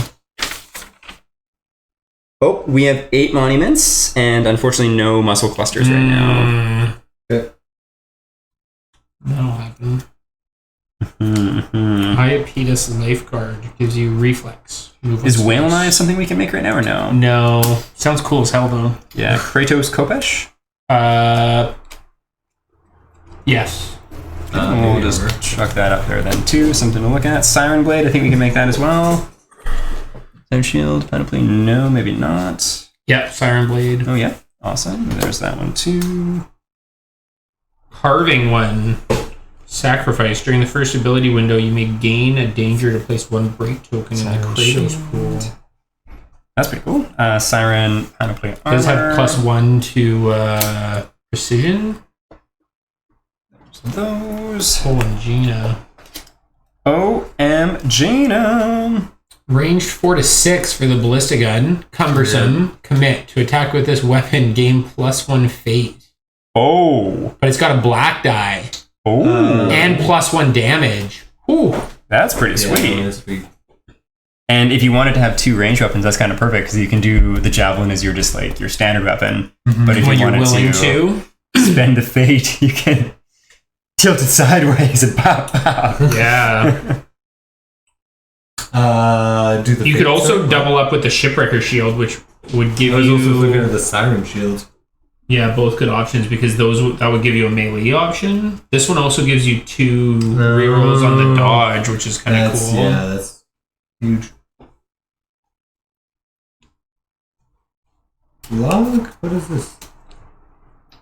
Oh, we have 8 monuments and unfortunately no muscle clusters right now. That'll happen. Iapetus Lifeguard gives you reflex. Is Whale Knife something we can make right now or no? No. Sounds cool as hell though. Yeah, Kratos Kopesh? Yes. We'll just chuck that up there then too. Something to look at. Siren Blade, I think we can make that as well. Time Shield, Panoply, no, maybe not. Yep, Siren Blade. Oh yeah, awesome. There's that one too. Carving one. Sacrifice. During the first ability window, you may gain a danger to place 1 break token in the Kratos pool. That's pretty cool. Siren, Panoply armor. Does have +1 to precision. Those. Oh, and Gina. OM Gina. Ranged 4 to 6 for the ballista gun. Cumbersome. Commit to attack with this weapon. Gain +1 fate. Oh. But it's got a black die. Oh. And +1 damage. Ooh. That's pretty sweet. And if you wanted to have 2 range weapons, that's kind of perfect because you can do the javelin as your just like your standard weapon. But if you wanted to spend the fate, you can tilt it sideways and pop. Yeah. You could also double up with the Shipwrecker Shield, which would give you... I was also looking at the Siren Shield. Yeah, both good options because that would give you a melee option. This one also gives you 2 rerolls on the dodge, which is kind of cool. Yeah, that's huge. Block? What is this?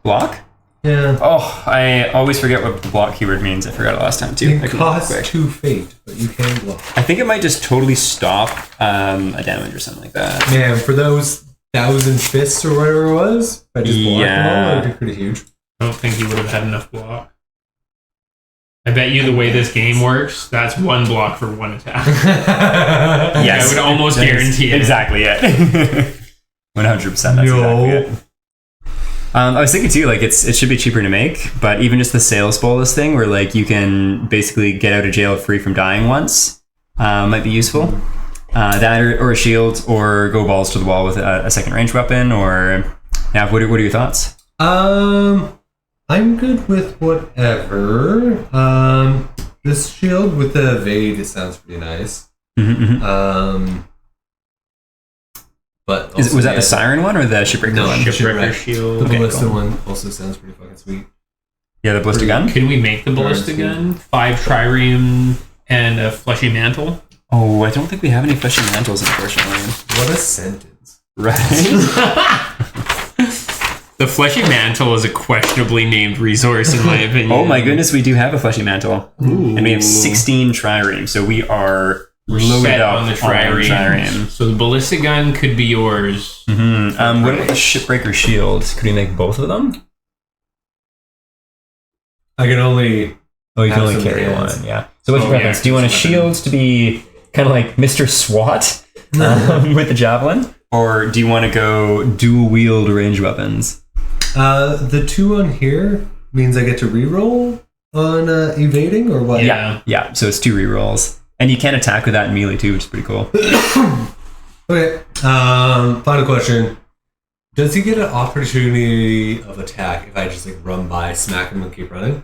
Block? Yeah. Oh, I always forget what the block keyword means. I forgot it last time too. It costs 2 fate, but you can block. I think it might just totally stop a damage or something like that. Man, for those 1,000 fists or whatever it was, if I just blocked them all, that would be pretty huge. I don't think you would have had enough block. I bet you the way this game works, that's 1 block for 1 attack. Yes. I would almost guarantee it. Exactly it. 100%. That's exactly it. I was thinking too, like it should be cheaper to make, but even just the sales bonus thing, where like you can basically get out of jail free from dying once, might be useful. That or a shield, or go balls to the wall with a second range weapon, or yeah. What are your thoughts? I'm good with whatever. This shield with the evade, it sounds pretty nice. But was that the Siren one or the Shipwrecker one? Shipwrecker Shield. The Ballista one also sounds pretty fucking sweet. Yeah, the Ballista gun? Can we make the Ballista gun? 5 trireme and a fleshy mantle? Oh, I don't think we have any fleshy mantles, unfortunately. What a sentence. Right? The fleshy mantle is a questionably named resource, in my opinion. Oh my goodness, we do have a fleshy mantle. Ooh. And we have 16 triremes, so we are loaded set up on the trireme. triremes. So the ballistic gun could be yours. Mm-hmm. What about the shipbreaker shield? Could we make both of them? I can only. Oh, you can have only some carry hands. one. Yeah. So what's your preference? Do you want a shield to be kind of like Mr. SWAT with the javelin, or do you want to go dual wield range weapons? The 2 on here means I get to reroll on evading or what? Yeah. So it's 2 rerolls, and you can attack with that in melee too, which is pretty cool. Okay. Final question. Does he get an opportunity of attack if I just like run by, smack him, and keep running?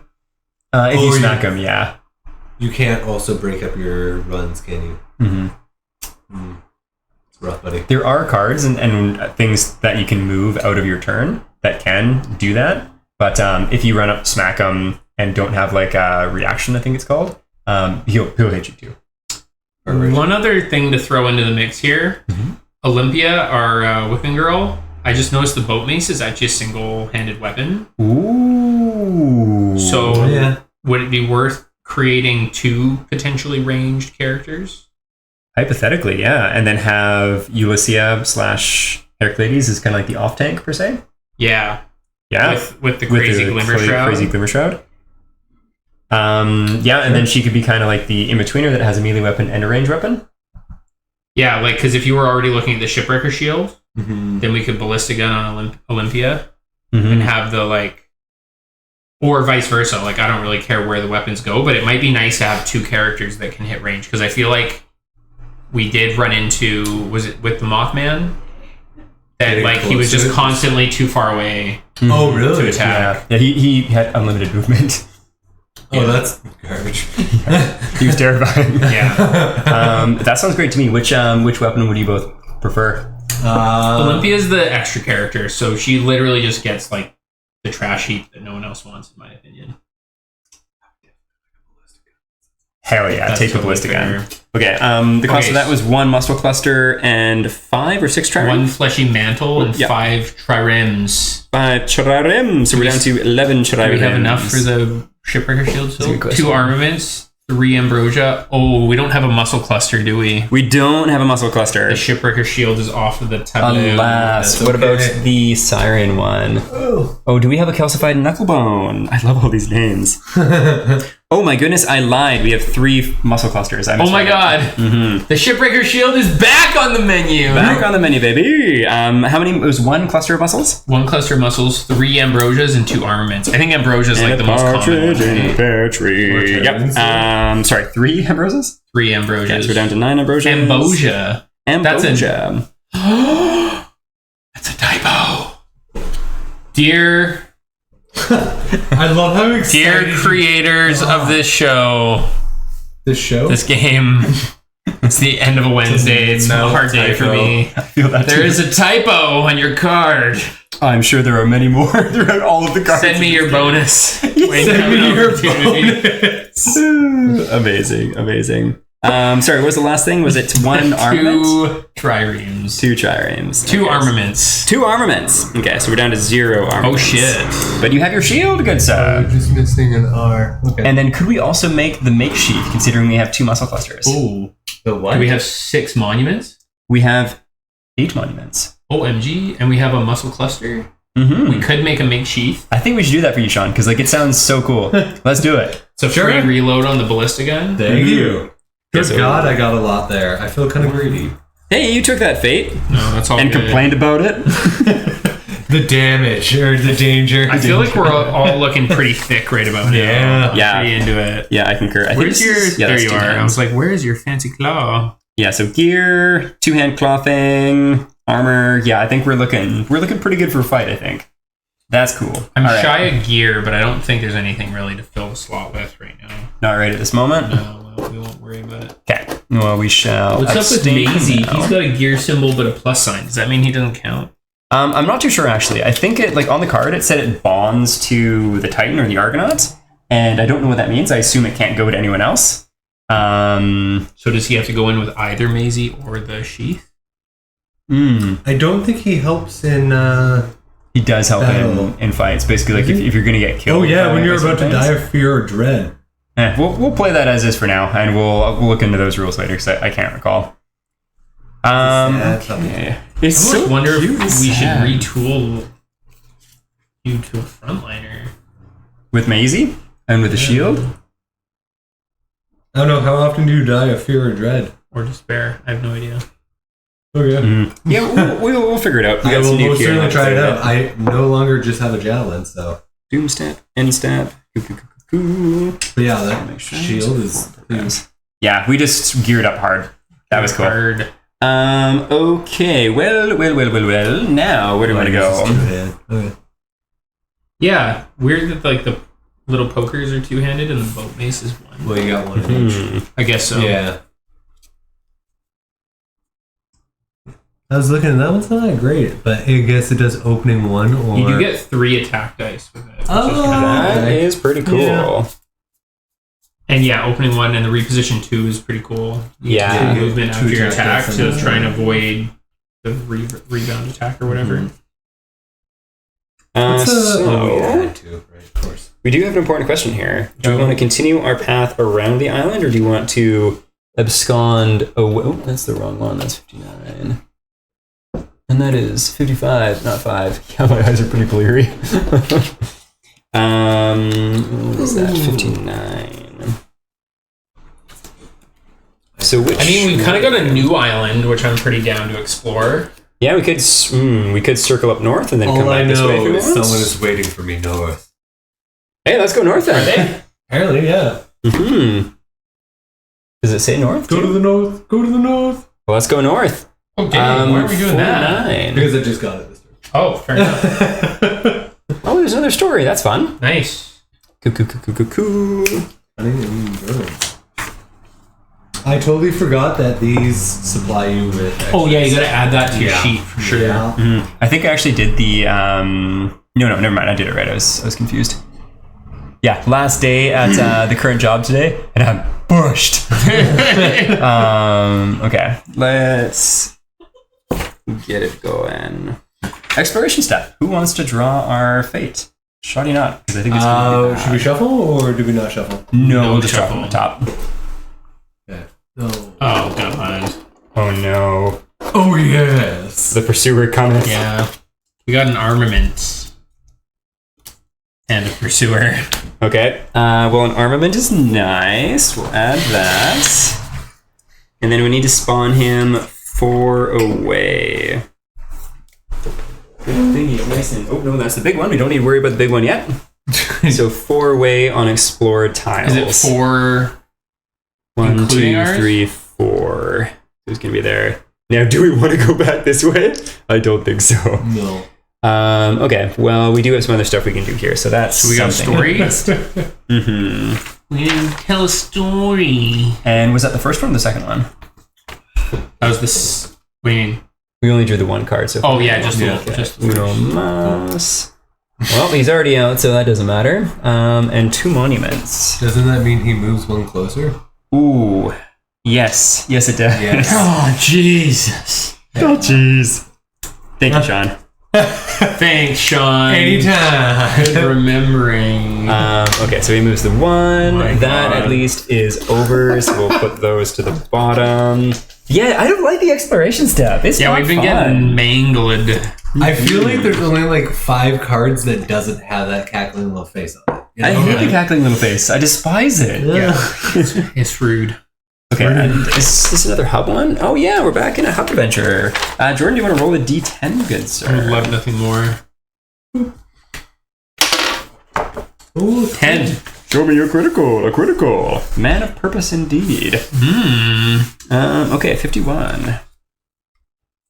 If you smack him, yeah. You can't also break up your runs, can you? Mm-hmm. It's rough, buddy. There are cards and things that you can move out of your turn that can do that. But if you run up, smack him, and don't have like a reaction, I think it's called, he'll hit you too. One other thing to throw into the mix here. Olympia, our whipping girl, I just noticed the boat mace is actually a single-handed weapon. Ooh. So would it be worth creating 2 potentially ranged characters? Hypothetically, yeah. And then have Ulysses / Heraclides is kind of like the off-tank, per se? Yeah. Yeah. With the crazy glimmer shroud. Crazy glimmer shroud. And then she could be kind of like the in-betweener that has a melee weapon and a range weapon. Yeah, like, because if you were already looking at the shipbreaker shield, then we could ballistic gun on Olympia and have the, like, or vice versa. Like, I don't really care where the weapons go, but it might be nice to have 2 characters that can hit range, because I feel like we did run into, was it with the Mothman? That, like, he was just constantly too far away to attack. Yeah, he had unlimited movement. Oh, that's garbage. He was terrifying. Yeah. That sounds great to me. Which weapon would you both prefer? Olympia's the extra character, so she literally just gets, like, the trash heap that no one else wants, in my opinion. Hell yeah, That's take the totally ballistic fair. gun. Okay, the cost of that was 1 muscle cluster and 5 or 6 triremes? 1 fleshy mantle and 5 triremes. 5 triremes, so we're down to 11 triremes. Do we have enough for the shipbreaker shield? So 2 armaments, 3 ambrosia. Oh, we don't have a muscle cluster, do we? We don't have a muscle cluster. The shipbreaker shield is off of the tableau. Alas, what about the siren one? Oh, do we have a calcified knucklebone? I love all these names. Oh my goodness, I lied. We have 3 muscle clusters. Oh my god. The shipbreaker shield is back on the menu. Back on the menu, baby. How many? It was 1 cluster of muscles? 1 cluster of muscles, 3 ambrosias, and 2 armaments. I think ambrosia is like the most common one. Battery. Yep. Sorry, 3 ambrosias? 3 ambrosias. Okay, so we're down to 9 ambrosias. Ambrosia. Ambrosia. That's a typo. Dear I love how excited. Dear creators of this show, this game, it's the end of a Wednesday. It's a hard day for me. I feel that There is a typo on your card. I'm sure there are many more throughout all of the cards. Send me your bonus. Send me your bonus. Amazing. Sorry, what was the last thing? Was it 1 armament? 2 triremes. 2 triremes. 2 armaments. 2 armaments. Okay, so we're down to 0 armaments. Oh shit. But you have your shield, good sir. Just missing an R. Okay. And then could we also make the makeshift, considering we have 2 muscle clusters? Ooh. The what? Do we have 6 monuments? We have 8 monuments. OMG. And we have a muscle cluster? We could make a makeshift. I think we should do that for you, Sean, because like it sounds so cool. Let's do it. So free reload on the ballista gun? Thank you. Good so- God, I got a lot there. I feel kind of greedy. Hey, you took that fate No, that's all and good. complained about it. The damage or the danger. I feel like we're all looking pretty thick right about now. Yeah. I'm Yeah. pretty into it. Yeah, I concur. I Where's think your... this is- yeah, there that's you 2 are. hands. I was like, where's your fancy claw? Yeah, so gear, 2-hand clothing, armor. Yeah, I think we're looking pretty good for a fight, I think. That's cool. I'm All right. shy of gear, but I don't think there's anything really to fill the slot with right now. Not right at this moment. No, well, we won't worry about it. Okay. Well, we shall. What's up with abstain Maisie? now. He's got a gear symbol but a plus sign. Does that mean he doesn't count? I'm not too sure actually. I think it like on the card it said it bonds to the Titan or the Argonauts, and I don't know what that means. I assume it can't go to anyone else. So does he have to go in with either Maisie or the sheath? I don't think he helps in... He does help Battle. in fights. Basically, like if you're going to get killed. Oh yeah, by when you're some about to things. die of fear or dread. We'll play that as is for now, and we'll look into those rules later because I can't recall. Okay. It's I wonder if cute and we should sad. retool you to a frontliner. With Maisie and with the shield. I don't know, how often do you die of fear or dread? Or despair. I have no idea. Okay. Yeah, we'll figure it out. We I got will some new most gear certainly and try it everything. out. I no longer just have a javelin, so. Doom stab, end stab. But yeah, that Make sure shield is. Yeah, we just geared up hard. That was cool. Hard. Okay. Well. Now, where do we want to go? Okay. Yeah, weird that like the little pokers are two-handed and the boat mace is one. Well, you got one of each. I guess so. Yeah. I was looking, that one's not that great, but I guess it does opening one or. You do get 3 attack dice with it. Which Oh. is kind of That is pretty cool. Yeah. And yeah, opening 1 and the reposition 2 is pretty cool. Yeah. Two movement Two after your attack attack, dice so and it's trying to avoid the rebound attack or whatever. Mhm. Oh, So, yeah, too, right, of course. we do have an important question here. Do we want to continue our path around the island, or do you want to abscond away? Oh, that's the wrong one. That's 59. And that is 55, not 5. Yeah, my eyes are pretty bleary. What is that? 59. So which? I mean, we kind of got a new island, which I'm pretty down to explore. Yeah, we could circle up north and then come All I back this way. know if we is want. someone is waiting for me north. Hey, let's go north then. Are they? Apparently, yeah. Does it say north? Go to the north. Go to the north. Well, let's go north. Oh, dang. Why are we doing that? 49. Because I just got it this time. Oh, fair enough. Oh, there's another story. That's fun. Nice. Cool. I totally forgot that these supply you with. Oh, yeah, you gotta add that to your Yeah. sheet for sure. Yeah. I think I actually did the. No, never mind. I did it right. I was confused. Yeah, last day at the current job today, and I'm bushed. Okay, let's get it going. Exploration step. Who wants to draw our fate? Shoddy not, because I think it's gonna be bad. Should we shuffle or do we not shuffle? No, we'll just shuffle. shuffle from the top. Okay. No. Oh, God. Oh no. Oh yes. The pursuer cometh. Yeah. We got an armament. And a pursuer. Okay. Well, an armament is nice. We'll add that. And then we need to spawn him 4 away. Good thing he's nice and... Oh, no, that's the big one. We don't need to worry about the big one yet. So 4 away on explored tiles. Is it 4... 1, including 2, ours? 3, 4. Who's going to be there? Now, do we want to go back this way? I don't think so. No. Okay, well, we do have some other stuff we can do here, so that's So we got something. a story? We didn't tell a story. And was that the first one or the second one? That was this... Wait. We only drew the one card, so... Oh, yeah, just Yeah. the... Just Uno mas. Well, he's already out, so that doesn't matter. And 2 monuments. Doesn't that mean he moves one closer? Ooh. Yes. Yes, it does. Yes. Oh, Jesus. Oh, jeez. Thank you, Sean. Thanks, Sean. Anytime. Good remembering. Okay, so he moves the 1. My That God. at least is over, so we'll put those to the bottom. Yeah, I don't like the exploration step. It's Yeah, not we've been fun. getting mangled. I feel like there's only like 5 cards that doesn't have that cackling little face on it. You I know? hate the cackling little face. I despise it. It's rude. Okay, and is this another hub one? Oh yeah, we're back in a hub adventure. Jordan, do you want to roll a d10, good I would sir? love nothing more. Ooh, 10. Show me a critical. Man of purpose indeed. Okay, 51.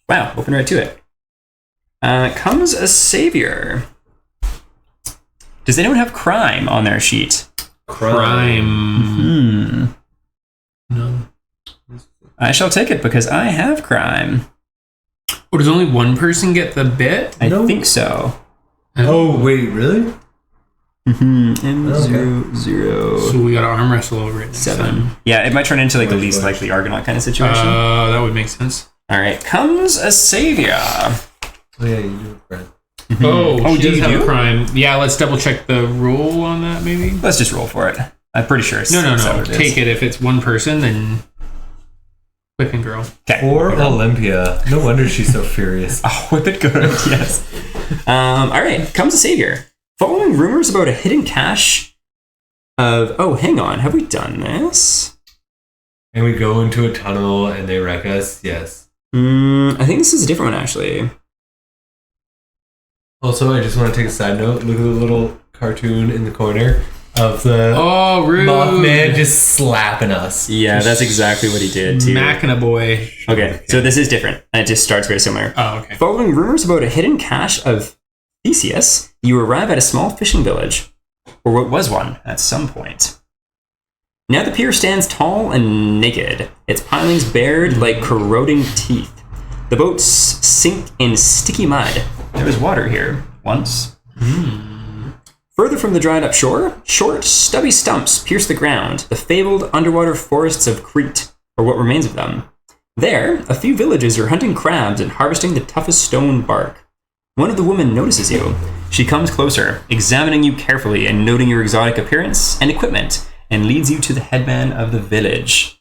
Wow, open right to it. Comes a savior. Does anyone have crime on their sheet? Crime. No. I shall take it because I have crime. Oh, does only one person get the bit? I No. think so. Oh, wait, really? M00. So we got to arm wrestle over it. next 7. time. Yeah, it might turn into like the Push, least push. likely Argonaut kind of situation. That would make sense. All right, comes a savior. Oh, yeah, you do it, Brent. Oh, Oh, she do does you have do? a crime. Yeah, let's double check the rule on that, maybe. Let's just roll for it. I'm pretty sure. No. Take it if it's one person, then whipping girl. Okay. Or Olympia. No wonder she's so furious. Oh, whip it good. Yes. All right. Comes a savior. Following rumors about a hidden cache of... Oh, hang on. Have we done this? And we go into a tunnel and they wreck us. Yes. I think this is a different one, actually. Also, I just want to take a side note. Look at the little cartoon in the corner of the rude. Mothman just slapping us. Yeah, that's exactly what he did, too. Machina boy. Okay, so this is different. And it just starts very similar. Oh, okay. Following rumors about a hidden cache of Theseus, you arrive at a small fishing village. Or what was one, at some point. Now the pier stands tall and naked, its pilings bared like corroding teeth. The boats sink in sticky mud. There was water here, once. Further from the dried up shore, short, stubby stumps pierce the ground, the fabled underwater forests of Crete, or what remains of them. There, a few villages are hunting crabs and harvesting the toughest stone bark. One of the women notices you. She comes closer, examining you carefully and noting your exotic appearance and equipment, and leads you to the headman of the village.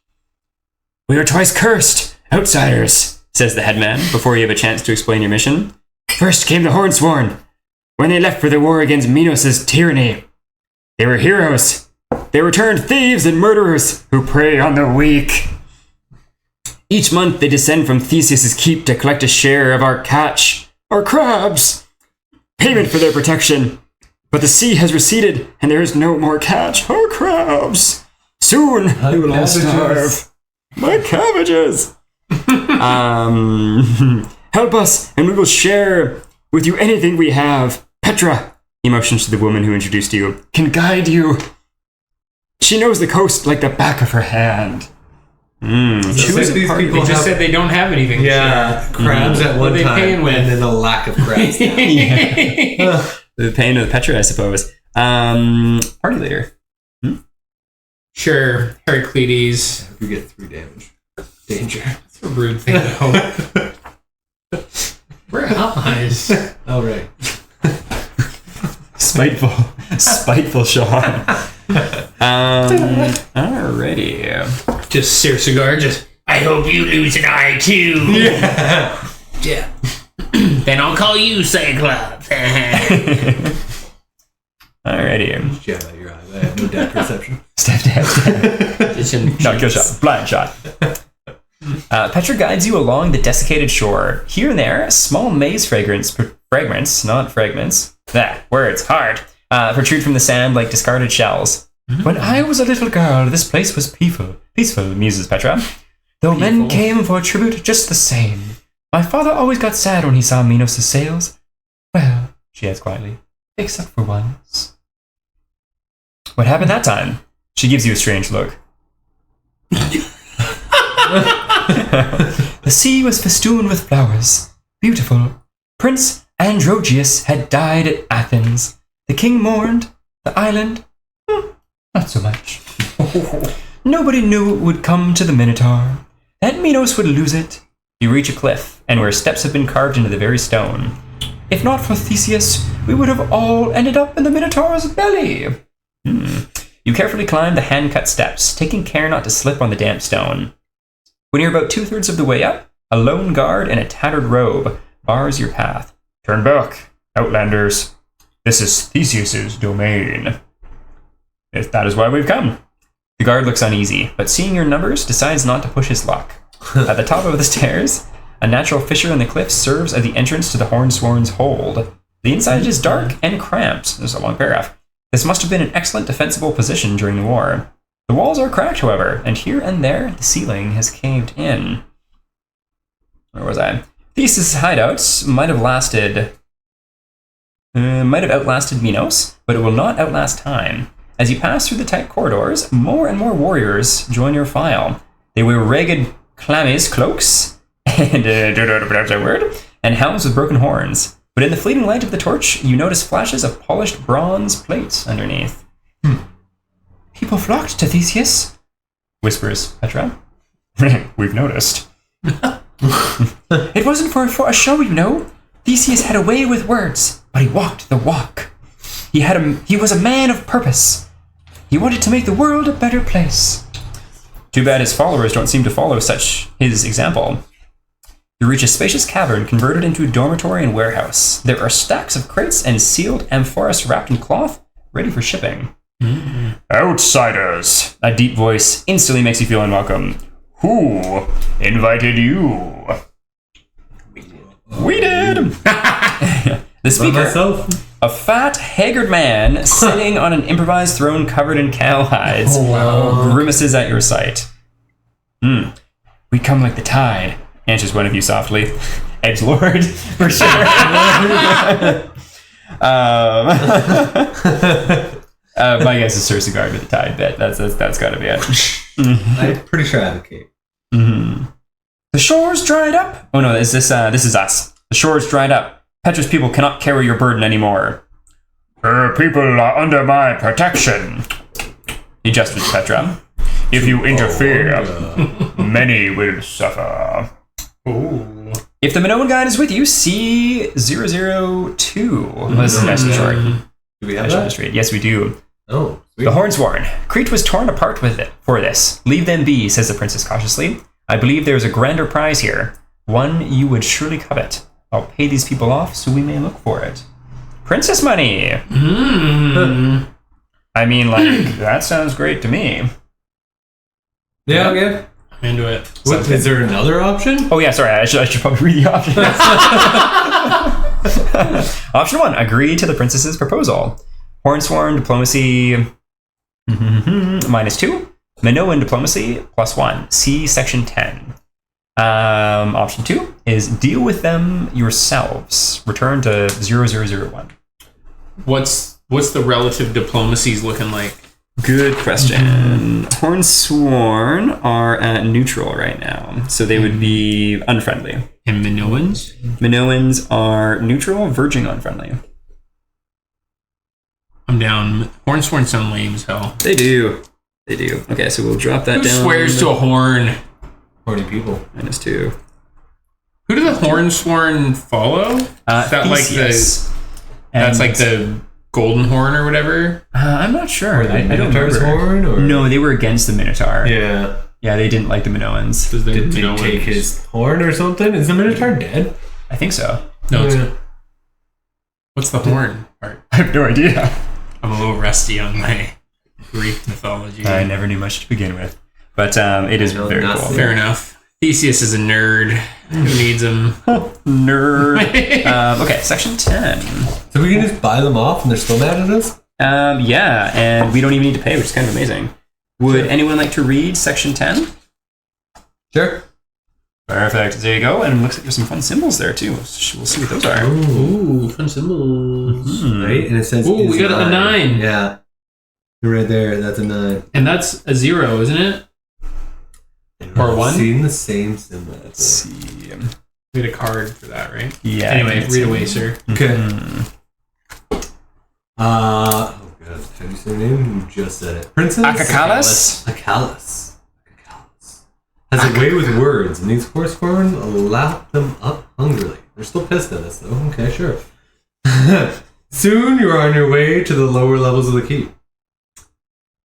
"We are twice cursed, outsiders," says the headman, before you have a chance to explain your mission. "First came the Hornsworn, when they left for the war against Minos' tyranny. They were heroes. They returned thieves and murderers who prey on the weak. Each month they descend from Theseus' keep to collect a share of our catch, our crabs, payment for their protection. But the sea has receded, and there is no more catch or crabs. Soon they will all starve. My cabbages! Help us, and we will share with you anything we have. Petra," he motions to the woman who introduced you, "can guide you. She knows the coast like the back of her hand." Choose a party. They just said they don't have anything. Yeah, crabs at one time, and then a lack of crabs now. The pain of Petra, I suppose. Party leader. Sure, Heraclides. If you get 3 damage. Danger. That's a rude thing to hope. We're allies. Oh, right. Spiteful Sean. Alrighty. Just Sir Cigar, I hope you lose an eye too. Yeah. Yeah. Then I'll call you Cyclops. Alrighty. Yeah, your eye. I have no depth perception. Step. Not kill shot. Blind shot. Petra guides you along the desiccated shore. Here and there, small maize fragments, not fragments. Words, hard. Protrude from the sand like discarded shells. "When I was a little girl, this place was peaceful, muses Petra. Though men came for tribute just the same. My father always got sad when he saw Minos' sails. Well," she adds quietly, "except for once." "What happened that time?" She gives you a strange look. "The sea was festooned with flowers. Beautiful. Prince Androgeus had died at Athens. The king mourned. The island, not so much. Nobody knew it would come to the Minotaur. That Minos would lose it." You reach a cliff, and where steps have been carved into the very stone. "If not for Theseus, we would have all ended up in the Minotaur's belly." You carefully climb the hand-cut steps, taking care not to slip on the damp stone. When you're about 2/3 of the way up, a lone guard in a tattered robe bars your path. "Turn back, outlanders. This is Theseus' domain." "That is why we've come." The guard looks uneasy, but seeing your numbers, decides not to push his luck. At the top of the stairs, a natural fissure in the cliff serves as the entrance to the Hornsworn's hold. The inside is dark and cramped. There's a long paragraph. This must have been an excellent defensible position during the war. The walls are cracked, however, and here and there the ceiling has caved in. Where was I? Theseus' hideouts might have outlasted Minos, but it will not outlast time. As you pass through the tight corridors, more and more warriors join your file. They wear ragged chlamys cloaks and helms with broken horns. But in the fleeting light of the torch, you notice flashes of polished bronze plates underneath. "People flocked to Theseus," whispers Petra. "We've noticed." "It wasn't for a show, you know. Theseus had a way with words, but he walked the walk. He was a man of purpose. He wanted to make the world a better place. Too bad his followers don't seem to follow such his example. You reach a spacious cavern converted into a dormitory and warehouse. There are stacks of crates and sealed amphoras wrapped in cloth, ready for shipping. Outsiders! A deep voice instantly makes you feel unwelcome. Who invited you? We did! The speaker, a fat, haggard man sitting on an improvised throne covered in cow hides, grimaces at your sight. We come like the tide, answers one of you softly. Edgelord, for sure. My guess is Cersei Guard with the tide bit. That's got to be it. I'm pretty sure I have a cape. The shores dried up. Oh no, this is us. The shores dried up. Petra's people cannot carry your burden anymore. Her people are under my protection. He gestured to Petra. If you interfere, many will suffer. Ooh. If the Minoan guide is with you, see 002. Well, this is nice and short. Do we have that? Yes, we do. Oh, sweet. The Hornsworn. Crete was torn apart for this. Leave them be, says the princess cautiously. I believe there is a grander prize here. One you would surely covet. I'll pay these people off so we may look for it. Princess money! I mean, like, that sounds great to me. Yeah, okay. I'm into it. What, is there another option? Oh yeah, sorry, I should probably read the options. Option 1, agree to the princess's proposal. Hornsworn diplomacy -2. Minoan diplomacy +1. See section 10. Option 2 is deal with them yourselves. Return to 0001. What's the relative diplomacies looking like? Good question. Hornsworn are at neutral right now, so they would be unfriendly. And Minoans? Minoans are neutral, verging on friendly. I'm down. Hornsworn sound lame as hell. They do. Okay, so we'll drop that Who down. swears to a horn? Horny people. -2. Who do the Hornsworn follow? Is that like Theseus. that's like the Golden Horn or whatever? I'm not sure. Or the I don't Minotaur's remember. horn? Or? No, they were against the Minotaur. Yeah. Yeah, they didn't like the Minoans. Does the Did they Minoans take his horn or something? Is the Minotaur dead? I think so. No, it's, Yeah. what's the horn part? I have no idea. I'm a little rusty on my Greek mythology. I never knew much to begin with. But it is No, very cool. nothing. Fair enough. Theseus is a nerd. Who needs him? Nerd. Okay, section 10. So we can just buy them off and they're still mad at us? Yeah, and we don't even need to pay, which is kind of amazing. Would Sure. anyone like to read section 10? Sure. Perfect. There you go. And it looks like there's some fun symbols there, too. We'll see what those are. Ooh, fun symbols. Right? And it says... Ooh, we is got a 9. Yeah. Right there, that's a 9. And that's a 0, isn't it? Or I've 1? seen the same symbol. Let's see. We had a card for that, right? Yeah. Anyway, read away, sir. Okay. Mm-hmm. Oh god, have you seen her name? You just said it. Princess Akacalis? Akacalis. Has a way with words, and these Hornsworn lap them up hungrily. They're still pissed at us, though. Okay, sure. Soon you are on your way to the lower levels of the keep.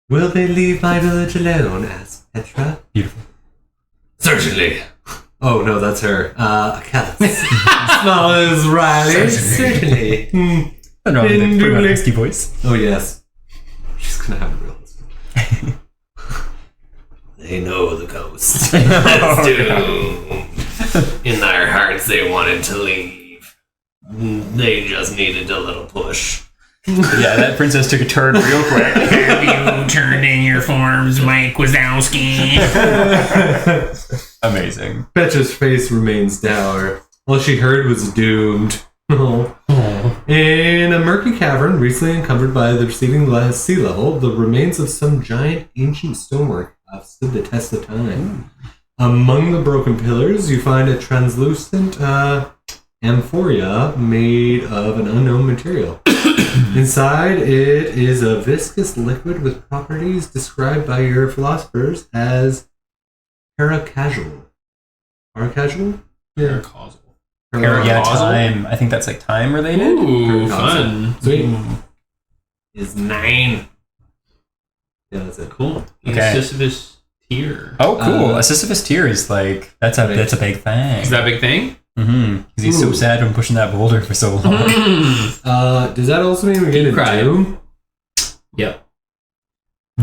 Will they leave my village alone? Asked Petra. Beautiful. Certainly. Oh no, that's her. Akacalis. Small as Riley. Certainly. I don't know, In put on a Dooley. husky voice. Oh yes. She's gonna have a real husband. They know the ghost. That's doomed. In their hearts they wanted to leave. They just needed a little push. Yeah, that princess took a turn real quick. Have you turned in your forms, Mike Wazowski? Amazing. Petra's face remains dour. All she heard was doomed. Oh. In a murky cavern recently encumbered by the receding sea level, the remains of some giant ancient stonework have stood the test of time. Among the broken pillars, you find a translucent amphoria made of an unknown material. Inside, it is a viscous liquid with properties described by your philosophers as paracasual. Paracasual? Yeah. Yeah, time. I think that's like time related. Ooh, Paracasual. fun. Sweet. Is 9. Yeah, that's it. Cool. Okay. Sisyphus tier. Oh, cool. A Sisyphus tier is like that's a big thing. Is that a big thing? Mm-hmm. Because he's so sad from pushing that boulder for so long. Does that also mean we're getting a doom? Yep.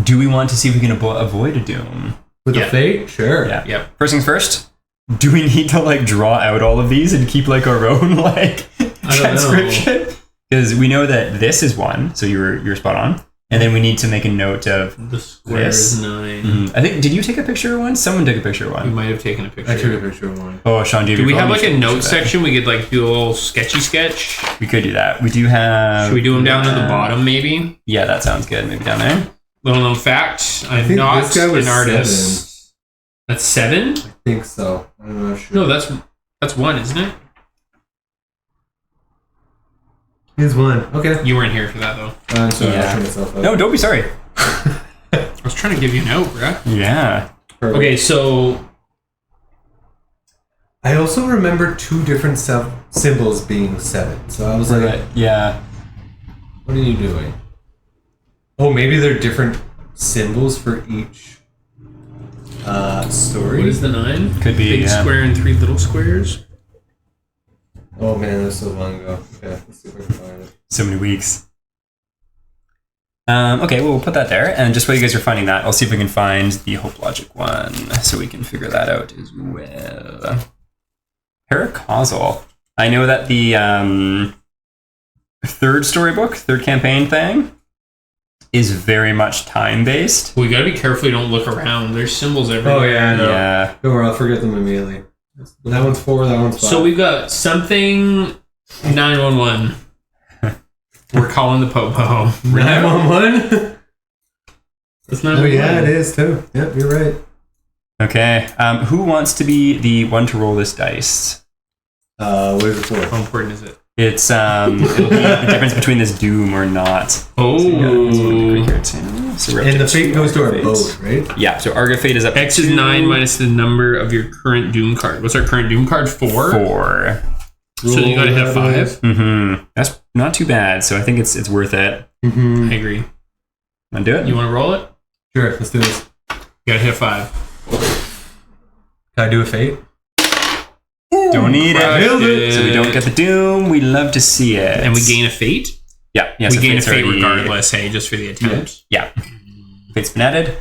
Do we want to see if we can avoid a doom With a fate? Sure. Yeah. Yep. First things first. Do we need to like draw out all of these and keep like our own like transcription? Because we know that this is one, so you're spot on. And then we need to make a note of the square is 9. Mm-hmm. I think, did you take a picture of one? Someone took a picture of We one. might have taken a picture. I took a picture of one. Oh, Sean, do we have like a note section? We could like do a little sketchy sketch. We could do that. We do have. Should we do them down at the bottom, maybe? Yeah, that sounds good. Maybe down there. Little known fact: I'm think not this guy was an artist. 7. That's 7? I think so. I'm not sure. No, that's 1, isn't it? Here's one. Okay. You weren't here for that though. I'm sorry. Yeah. I'll turn myself up. No, don't be sorry. I was trying to give you a note, bruh. Yeah. Perfect. Okay, so I also remember 2 different symbols being 7. So I was like, Yeah. what are you doing? Oh, maybe they're different symbols for each story. what is the 9? Could be, Big yeah. square and 3 little squares. Oh man, that was so long ago. Okay, let's see if I can find it. So many weeks. Okay, well, we'll put that there. And just while you guys are finding that, I'll see if we can find the Hope Logic one so we can figure that out as well. Paracausal. I know that the third storybook, third campaign thing, is very much time-based. We gotta be careful you don't look around. There's symbols everywhere. Oh yeah, I know. Yeah. Don't worry, I'll forget them immediately. That one's 4, that one's 5. So we've got something 911. We're calling the Popo. 911? That's Oh 911. yeah, it is too. Yep, you're right. Okay. Who wants to be the one to roll this dice? What is it for? How important is it? It's it'll be the difference between this doom or not. Oh. So we're up And to the fate 2 goes to our Argo boat, fates. right? Yeah, so Argo Fate is up X to is 2. 9 minus the number of your current Doom card. What's our current Doom card? 4? 4. So you gotta hit a 5? Mm-hmm. That's not too bad, so I think it's worth it. Mm-hmm. I agree. Wanna do it? You wanna roll it? Sure, let's do this. You gotta hit a 5. Can I do a fate? Don't need Crushed it. So we don't get the doom. We love to see it. And we gain a fate? Yeah, we so gain a fate's fate already- regardless, hey, just for the attempt. Yeah. Fate's been added.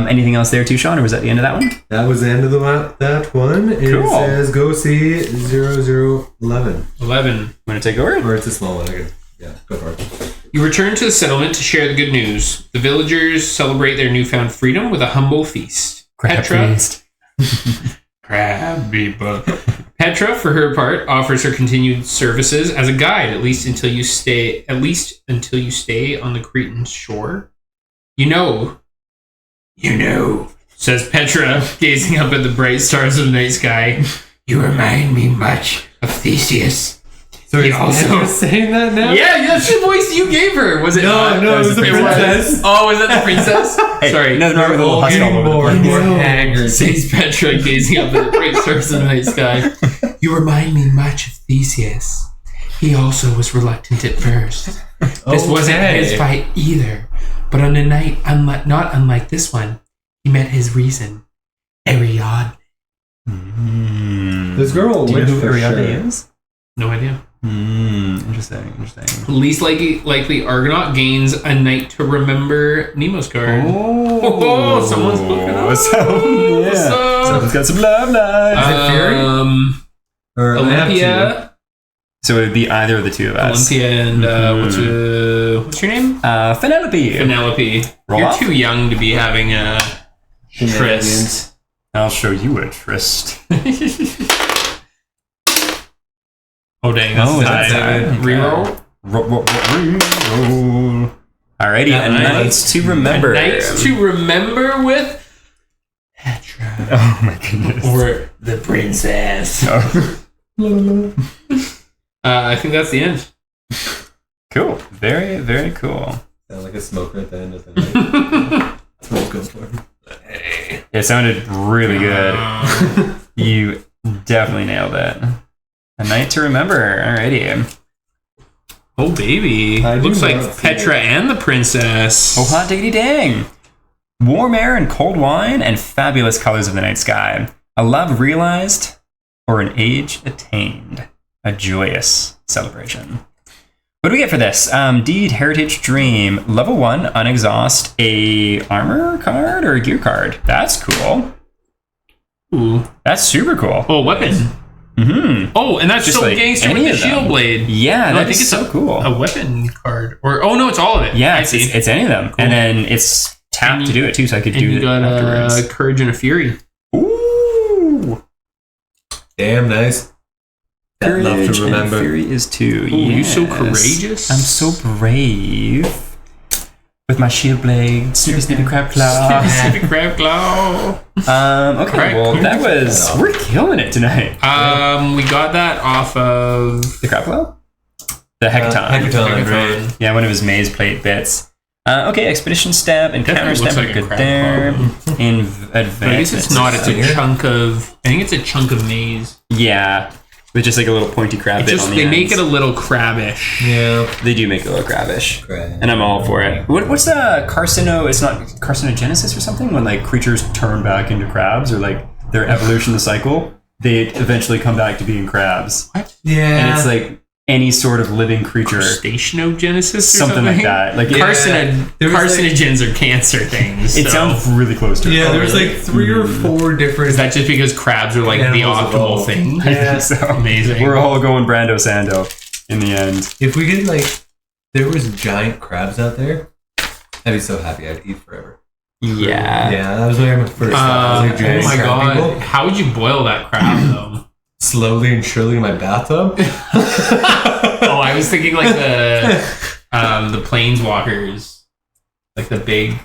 Anything else there too, Sean, or was that the end of that one? That was the end of that one. It Cool. says go see 0011. 11. Want to take over? Or it's a small one. Okay. Yeah, go for it. You return to the settlement to share the good news. The villagers celebrate their newfound freedom with a humble feast. Petra, crab people. Petra, for her part, offers her continued services as a guide, at least until you stay on the Cretan shore. You know, says Petra, gazing up at the bright stars of the night sky. You remind me much of Theseus. So He he's also- also saying that now? Yeah, that's the voice you gave her. Was it not? No, it was the princess. Oh, was that the princess? Hey, Sorry. no, with a little husk all over the more place. and more No. haggard. Says Petra, gazing up at the bright stars in the night sky. You remind me much of Theseus. He also was reluctant at first. This wasn't his fight either. But on a night not unlike this one, he met his reason. Ariadne. This girl Do you know witch who for Ariadne sure. is? No idea. Interesting. Least likely Argonaut gains a night to remember Nemo's card. Oh, someone's looking up. So, yeah. What's up? Someone's got some love lives. Is it Fury? Or Olympia. So it would be either of the two of us. Olympia and what's your name? Penelope. Penelope. Roll You're off? too young to be having a tryst. I'll show you a tryst. Oh dang, that's that's high. high. Reroll. Reroll. Alrighty, Yeah, a nice. night to remember. Nights to remember with Petra. Oh my goodness. Or the princess. Oh. I think that's the end. Cool. Very, very cool. Sound like a smoker at the end of the night. That's what it goes for. It sounded really good. You definitely nailed it. A night to remember. Alrighty. Oh baby. I do Looks like not see Petra and the princess. Oh, hot diggity dang. Warm air and cold wine and fabulous colors of the night sky. A love realized or an age attained. A joyous celebration. What do we get for this? Deed, Heritage, Dream. Level 1, unexhaust, a armor card or a gear card. That's cool. Ooh. That's super cool. Oh, weapon. Mm-hmm. Oh, and that's Just so like gangster with any the of them. shield blade. Yeah, No, I that think is it's so cool. A weapon card. Or no, it's all of it. Yeah, I it's see. it's any of them. And then it's tap to do it too, so I could And do you it got afterwards. courage and a fury. Ooh! Damn nice. I'd love Courage to and remember. Fury is 2. Ooh, you so Yes. courageous. I'm so brave. With my shield blade, snippy snippy crab claw. Pacific crab claw. Okay, Alright, well cool. that was we're killing it tonight. We got that off of The crab claw? The hecaton. Hecaton, right. Yeah, one of his maze plate bits. Okay, expedition step and counter Definitely step looks are like a good crab there. claw. In But advance. I guess it's not. It's a chunk of. I think it's a chunk of maize. Yeah, with just like a little pointy crab bit on the They ends. make it a little crabbish. Yeah. They do make it a little crabbish. Crab. And I'm all for it. What's the it's not carcinogenesis or something? When like creatures turn back into crabs or like their evolution, the cycle, they eventually come back to being crabs. Yeah. And it's like any sort of living creature. Crustaceanogenesis or Something like that. Like carcinogens are cancer things. it so. sounds really close to it. Yeah, there's like 3 or 4 different. Is that just because crabs are like the Animals optimal evolve. thing? Yeah, so Amazing. we're all going Brando Sando in the end. If we could there was giant crabs out there, I'd be so happy. I'd eat forever. Yeah. Yeah, that was like my first thought. I was like, Oh giant my crab god! people. How would you boil that crab though? Slowly and surely in my bathtub. Oh, I was thinking like the planeswalkers, like the big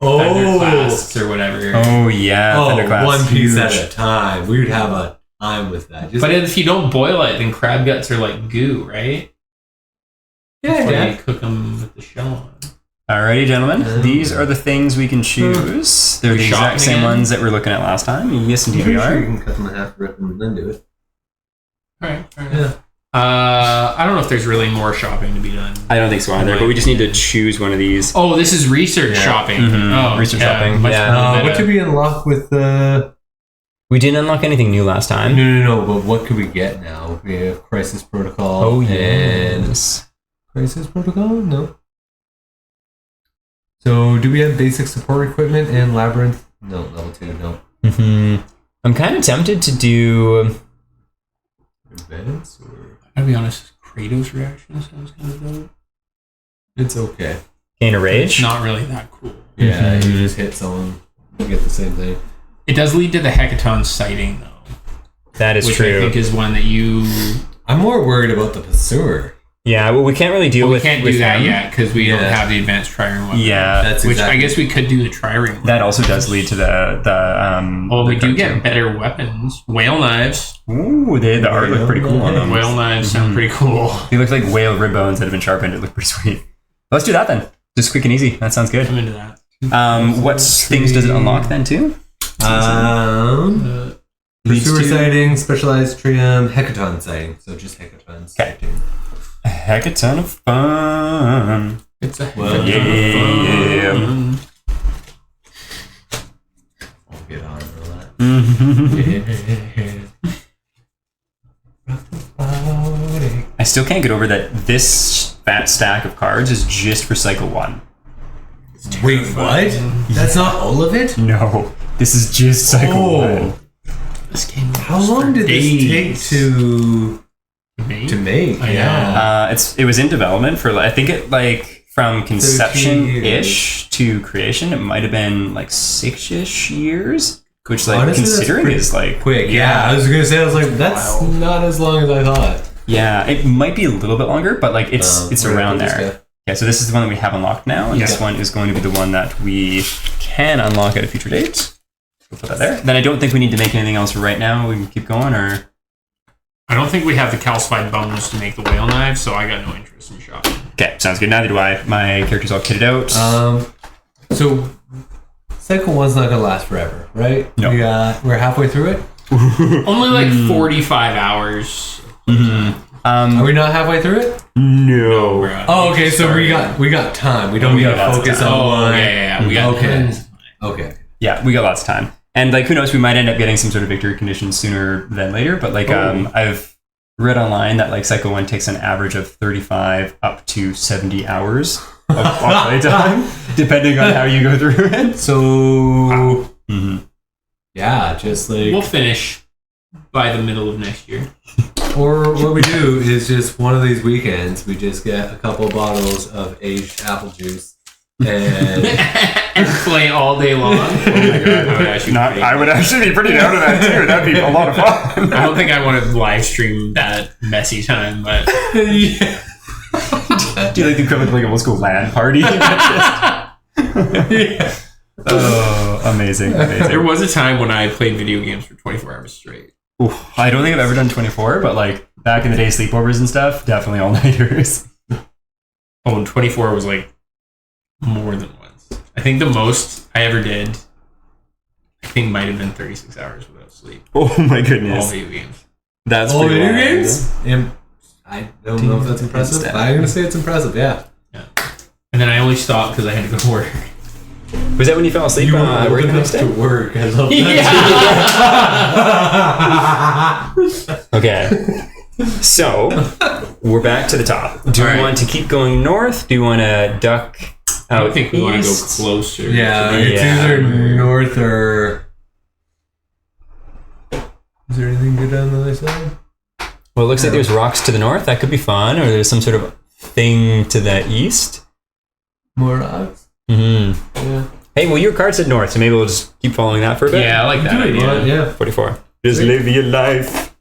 thunderclasts or whatever. Oh yeah. Thunderclaps. One piece Huge. at a time. We would have a time with that. Just, But if you don't boil it, then crab guts are like goo, right? Before you cook them with the shell on. Alrighty, gentlemen. These are the things we can choose. They're the Shopping exact same again? ones that we're looking at last time. Yes, indeed Pretty we sure are. you can cut them in half, rip them, and then do it. Alright, fair enough. I don't know if there's really more shopping to be done. I don't think so either, but we just need to choose one of these. Oh, this is research shopping. Mhm. Oh, Research shopping, much yeah. more What meta. did we unlock with the... We didn't unlock anything new last time. No, but what could we get now? We have Crisis Protocol. Oh, and yes. Crisis Protocol? No. So, do we have basic support equipment and Labyrinth? No, level 2, no. I'm kind of tempted to do... Advance? Or... I'll be honest, Kratos' reaction sounds kind of dope. It's okay. Gain a Rage. It's not really that cool. Yeah, you just hit someone, you get the same thing. It does lead to the Hecaton sighting, though. That is which true. I think is one that you... I'm more worried about the pursuer. Yeah, well, we can't really deal we with can't with do that them. yet because we don't have the advanced trireme weapon. Yeah, That's Which I exactly. guess we could do the trireme. that also does lead to the Well, we the do cartoon. get better weapons. Whale knives. Ooh, the art looked pretty cool on them. Whale knives sound pretty cool. They look like whale rib bones that have been sharpened. It looked pretty sweet. Let's do that then. Just quick and easy. That sounds good. I'm into that. What things does it unlock then too? Pursuer Leads to- sighting, specialized trium, Hecaton sighting. So just Hecaton sighting. A heck a ton of fun. It's a Well, yeah. I'll get on that. I still can't get over that this fat stack of cards is just for cycle 1. Wait, what? That's not all of it? No, this is just cycle 1. This game. How long did this take to make? I Yeah. It was in development for I think it like from conception 13 ish to creation. It might have been like 6-ish years, which like Honestly, that's considering pretty is like Quick, yeah. I was gonna say, I was like, that's not as long as I thought. yeah, it might be a little bit longer, but like it's We're around gonna put there. this Yeah, so this is the one that we have unlocked now, and this Yeah. one is going to be the one that we can unlock at a future date. We'll put that there. Then I don't think we need to make anything else right now. We can keep going, or I don't think we have the calcified bones to make the whale knives, so I got no interest in shopping. okay, sounds good. Neither do I. My character's all kitted out. So, cycle 1's not gonna last forever, right? No. We're halfway through it. Only like 45 hours. Are we not halfway through it? No. Bruh. Oh, okay. So we got time. We don't need to got focus time. on Oh, one. yeah. We got Okay. Okay. Yeah, we got lots of time. And like, who knows, we might end up getting some sort of victory conditions sooner than later. But like, I've read online that like Cycle 1 takes an average of 35 up to 70 hours of play time, depending on how you go through it. So, Yeah, just like... We'll finish by the middle of next year. Or what we do is just one of these weekends, we just get a couple bottles of aged apple juice and... and play all day long. Oh my god, I would actually be pretty down to that too. That'd be a lot of fun. I don't think I want to live stream that messy time, but yeah. Do you like the equivalent of like a old school LAN party? Yeah. Oh, amazing. There was a time when I played video games for 24 hours straight. Oof, I don't think I've ever done 24, but like back in the day, sleepovers and stuff, definitely all-nighters. Oh, and 24 was like more than once. I think the most I ever did, I think might have been 36 hours without sleep. Oh my goodness. All video games. That's all pretty video wild. games? I don't know if that's impressive. But I'm going to say it's impressive, yeah. And then I only stopped because I had to go to work. Was that when you fell asleep? You were working old the enough next day? to work. I love that. Okay. So, we're back to the top. Do we want to keep going north? Do you want to duck I don't think we want to go east? closer. Yeah, it's either north or... Is there anything good on the other side? Well, it looks like there's rocks to the north. That could be fun. Or there's some sort of thing to the east. More rocks? Mm-hmm. Yeah. Hey, well, your card said north, so maybe we'll just keep following that for a bit. Yeah, I like that idea. Yeah. 44. Just live your life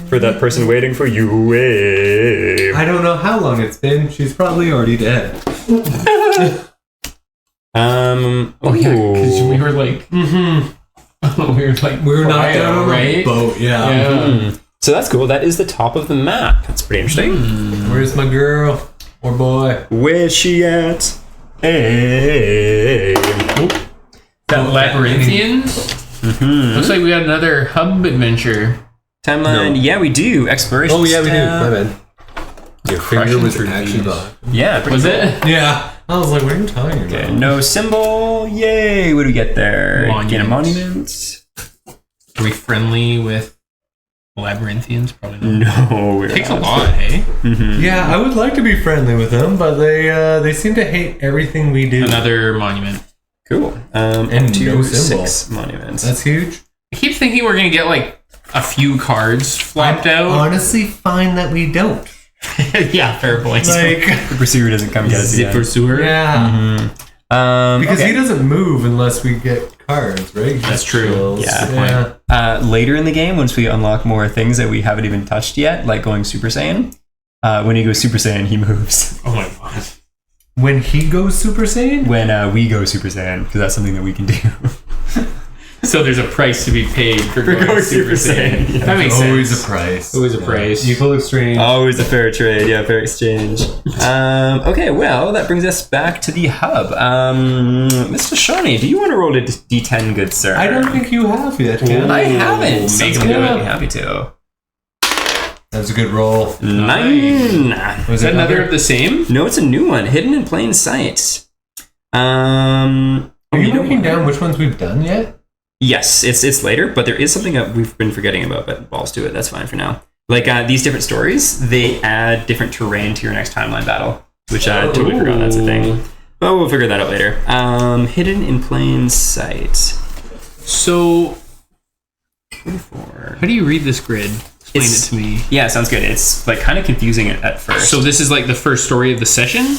for that person waiting for you. I don't know how long it's been. She's probably already dead. Oh yeah, because we were like, we were not down on a boat. Yeah. So that's cool. That is the top of the map. That's pretty interesting. Where's my girl or boy? Where's she at? Hey. That Labyrinthian. Looks like we got another hub adventure. Timeline. Yeah, we do. Exploration. Oh, yeah, we do. step. My bad. Your finger was actually gone. Yeah, pretty Was cool. it? Yeah. I was like, what are you talking about? Okay, no symbol. Yay. What do we get there? Get a monument. Are we friendly with Labyrinthians? Probably not. No, we're It takes not. a lot, hey? Yeah, I would like to be friendly with them, but they seem to hate everything we do. Another monument. Cool. And Up to no symbol. 6 monuments. That's huge. I keep thinking we're going to get like a few cards flopped out. Honestly, fine that we don't. Yeah, fair point. Like, the pursuer doesn't come get us Zip again. Pursuer? yeah. Because okay. he doesn't move unless we get cards, right? He That's just true. chills. Yeah. Later in the game, once we unlock more things that we haven't even touched yet, like going Super Saiyan, when he goes Super Saiyan, he moves. Oh my god. When he goes Super Saiyan? When we go Super Saiyan, because that's something that we can do. So there's a price to be paid for going Super Saiyan. Yeah. That makes Always sense. a price. Always a price. Equal exchange. Always a fair trade, yeah, fair exchange. Okay, well, that brings us back to the hub. Mr. Shawnee, do you want to roll a D10, good sir? I don't think you have yet, Ken. I haven't. Make Sounds him good. do it. I'd be happy to. That's a good roll. 9. Is that another of the same? No, it's a new one. Hidden in plain sight. Are you know looking what? down which ones we've done yet? Yes, it's later, but there is something that we've been forgetting about, but balls to it. That's fine for now. Like these different stories, they add different terrain to your next timeline battle, which I totally forgot that's a thing. But we'll figure that out later. Hidden in plain sight. So, 24. how do you read this grid? Explain it to me. Yeah, sounds good. It's like kind of confusing at first. So this is like the first story of the session?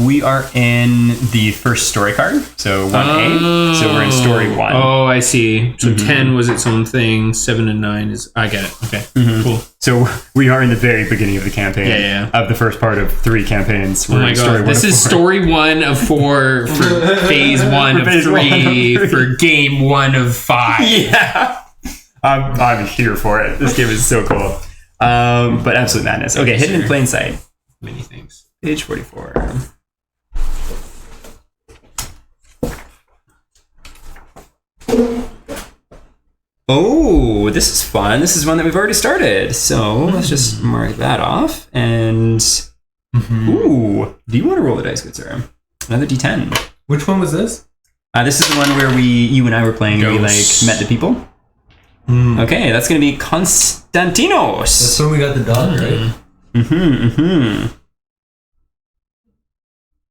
We are in the first story card, so 1A. So we're in story 1. Oh, I see. So 10 was its own thing. 7 and 9 is... I get it. Okay, cool. So we are in the very beginning of the campaign. Yeah. Of the first part of 3 campaigns. Oh my god, this is story 1 of 4 for phase 1 of phase 1 of 3 3. for game 1 of 5. Yeah. I'm here for it. This game is so cool. But absolute madness. Okay, hidden in plain sight. Many things. Page 44. Oh, this is fun. This is one that we've already started. So let's just mark that off. And ooh, do you want to roll the dice, good sir? Another D10. Which one was this? This is the one where you and I were playing. And we met the people. Okay, that's going to be Konstantinos. That's when we got the dog, right?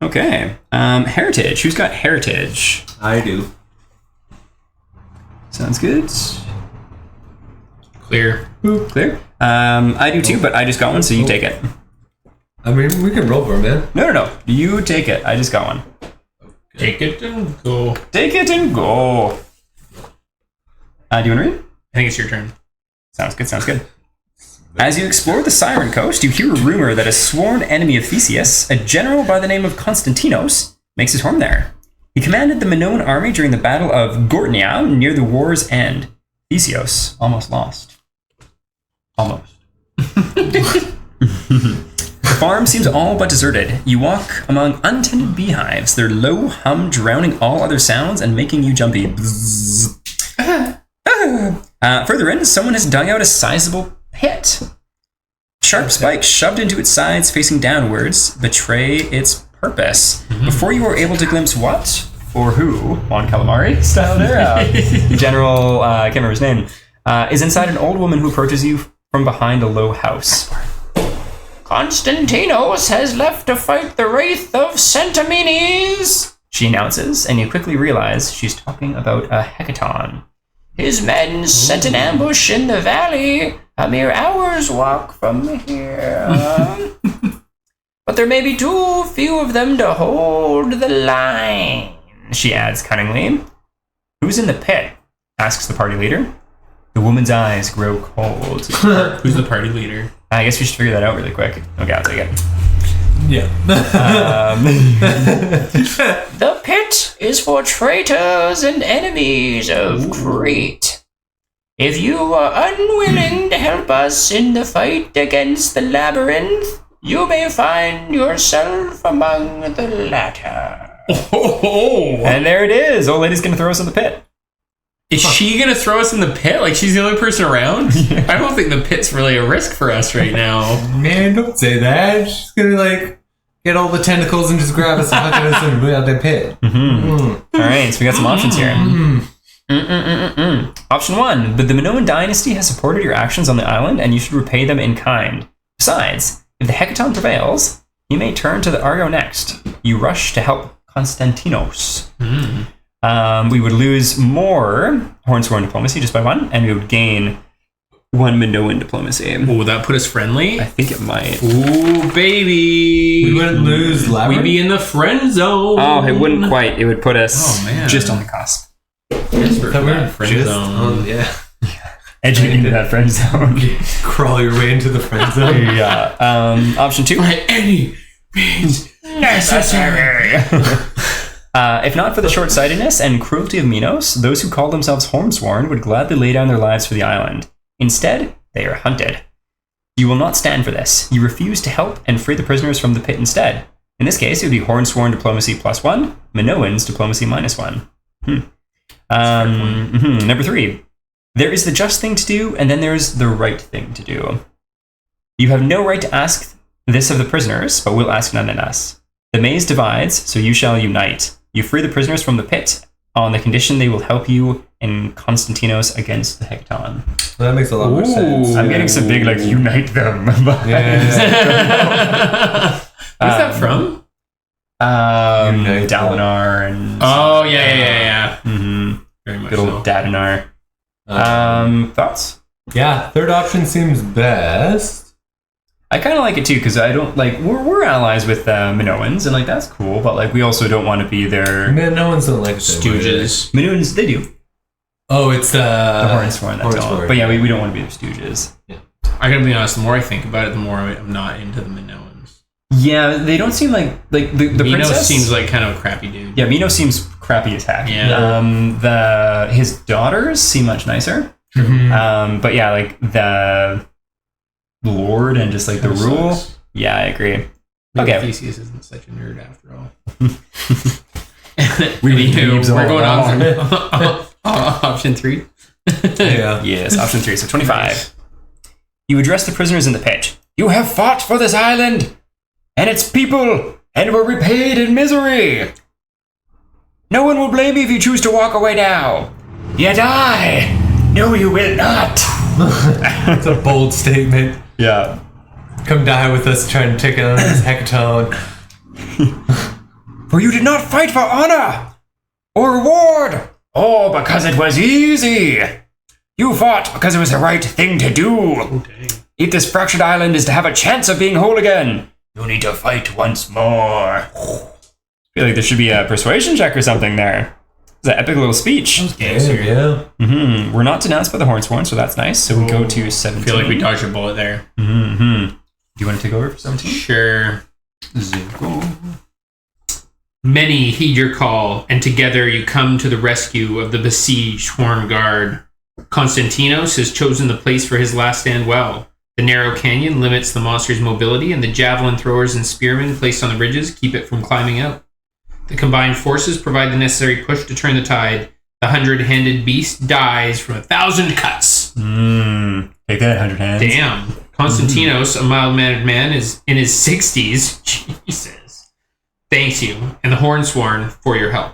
Okay. Heritage. Who's got heritage? I do. Sounds good. Clear. Clear. I do too, but I just got one, so you take it. I mean, we can roll for it, man. No. You take it. I just got one. Take it and go. Take it and go. Do you want to read? I think it's your turn. Sounds good. As you explore the Siren Coast, you hear a rumor that a sworn enemy of Theseus, a general by the name of Konstantinos, makes his home there. He commanded the Minoan army during the Battle of Gortnia near the war's end. Theseus almost lost. Almost. The farm seems all but deserted. You walk among untended beehives, their low hum drowning all other sounds and making you jumpy. Further in, someone has dug out a sizable pit. Sharp spikes shoved into its sides facing downwards betray its purpose. Before you are able to glimpse what or who, on Calamari style there, General, I can't remember his name, is inside an old woman who approaches you from behind a low house. Konstantinos has left to fight the Wraith of Centamenes, she announces, and you quickly realize she's talking about a hecaton. His men set an ambush in the valley, a mere hour's walk from here. But there may be too few of them to hold the line, she adds cunningly. Who's in the pit? Asks the party leader. The woman's eyes grow cold. Who's the party leader? I guess we should figure that out really quick. Okay, I'll take it. Yeah. The pit is for traitors and enemies of Crete. If you are unwilling to help us in the fight against the labyrinth, you may find yourself among the latter. And there it is. Old lady's gonna throw us in the pit. Is she gonna throw us in the pit? Like she's the only person around? Yeah. I don't think the pit's really a risk for us right now. Man, don't say that. She's gonna get all the tentacles and just grab us and huck us and put out that pit. All right, so we got some options here. Option 1: the Minoan dynasty has supported your actions on the island, and you should repay them in kind. Besides, if the hecaton prevails, you may turn to the Argo next. You rush to help Konstantinos. We would lose more Hornsworn diplomacy just by 1, and we would gain 1 Minoan diplomacy. Oh, would that put us friendly? I think it might. Ooh, baby. We wouldn't lose Labyrinth? We'd be in the friend zone. Oh, it wouldn't quite. It would put us just on the cusp. Yes, we're in friend zone. Yeah. Edging into that friend zone. Crawl your way into the friend zone. Yeah. Option 2. By any means necessary. If not for the short-sightedness and cruelty of Minos, those who call themselves Hornsworn would gladly lay down their lives for the island. Instead, they are hunted. You will not stand for this. You refuse to help and free the prisoners from the pit instead. In this case, it would be Hornsworn diplomacy +1, Minoans diplomacy -1. Number 3. There is the just thing to do, and then there is the right thing to do. You have no right to ask this of the prisoners, but will ask nonetheless. The maze divides, so you shall unite. You free the prisoners from the pit on the condition they will help you in Konstantinos against the hecaton. That makes a lot more sense. I'm getting some big, unite them. Where's that from? Dalinar and... Oh, yeah. Very much good old Dadinar. Thoughts? Yeah, third option seems best. I kind of like it too, because I don't we're allies with Minoans, and that's cool, but we also don't want to be their Minoans don't like stooges. Minoans, they do. Oh, it's the Hornsworn, that's all. But yeah, we don't want to be their stooges. Yeah. I gotta be honest, the more I think about it, the more I'm not into the Minoans. Yeah, they don't seem like the Minos princess seems like kind of a crappy dude. Yeah, Minos seems crappy as heck. Yeah. His daughters seem much nicer. But yeah, the Lord and just the rule. Sucks. Yeah, I agree. Maybe Okay. Theseus isn't such a nerd after all. We're going on option 3. Yeah. Yes, option 3. So 25. You address the prisoners in the pit. You have fought for this island and its people, and were repaid in misery. No one will blame me if you choose to walk away now. Yet no, you will not. It's a bold statement. Yeah. Come die with us trying to take on this hecaton. For you did not fight for honor or reward, or because it was easy. You fought because it was the right thing to do. Oh, dang. If this fractured island is to have a chance of being whole again, you need to fight once more. I feel like there should be a persuasion check or something there. It's an epic little speech. Yeah. We're not denounced by the Hornsworn, so that's nice. So we go to 17. I feel like we dodged a bullet there. Do you want to take over for 17? Sure. Many heed your call, and together you come to the rescue of the besieged Horn Guard. Konstantinos has chosen the place for his last stand well. The narrow canyon limits the monster's mobility, and the javelin throwers and spearmen placed on the ridges keep it from climbing out. The combined forces provide the necessary push to turn the tide. The 100-handed beast dies from 1,000 cuts. Take that, 100 hands. Damn. Konstantinos, a mild-mannered man, is in his 60s. Jesus. Thanks you, and the Hornsworn, for your help.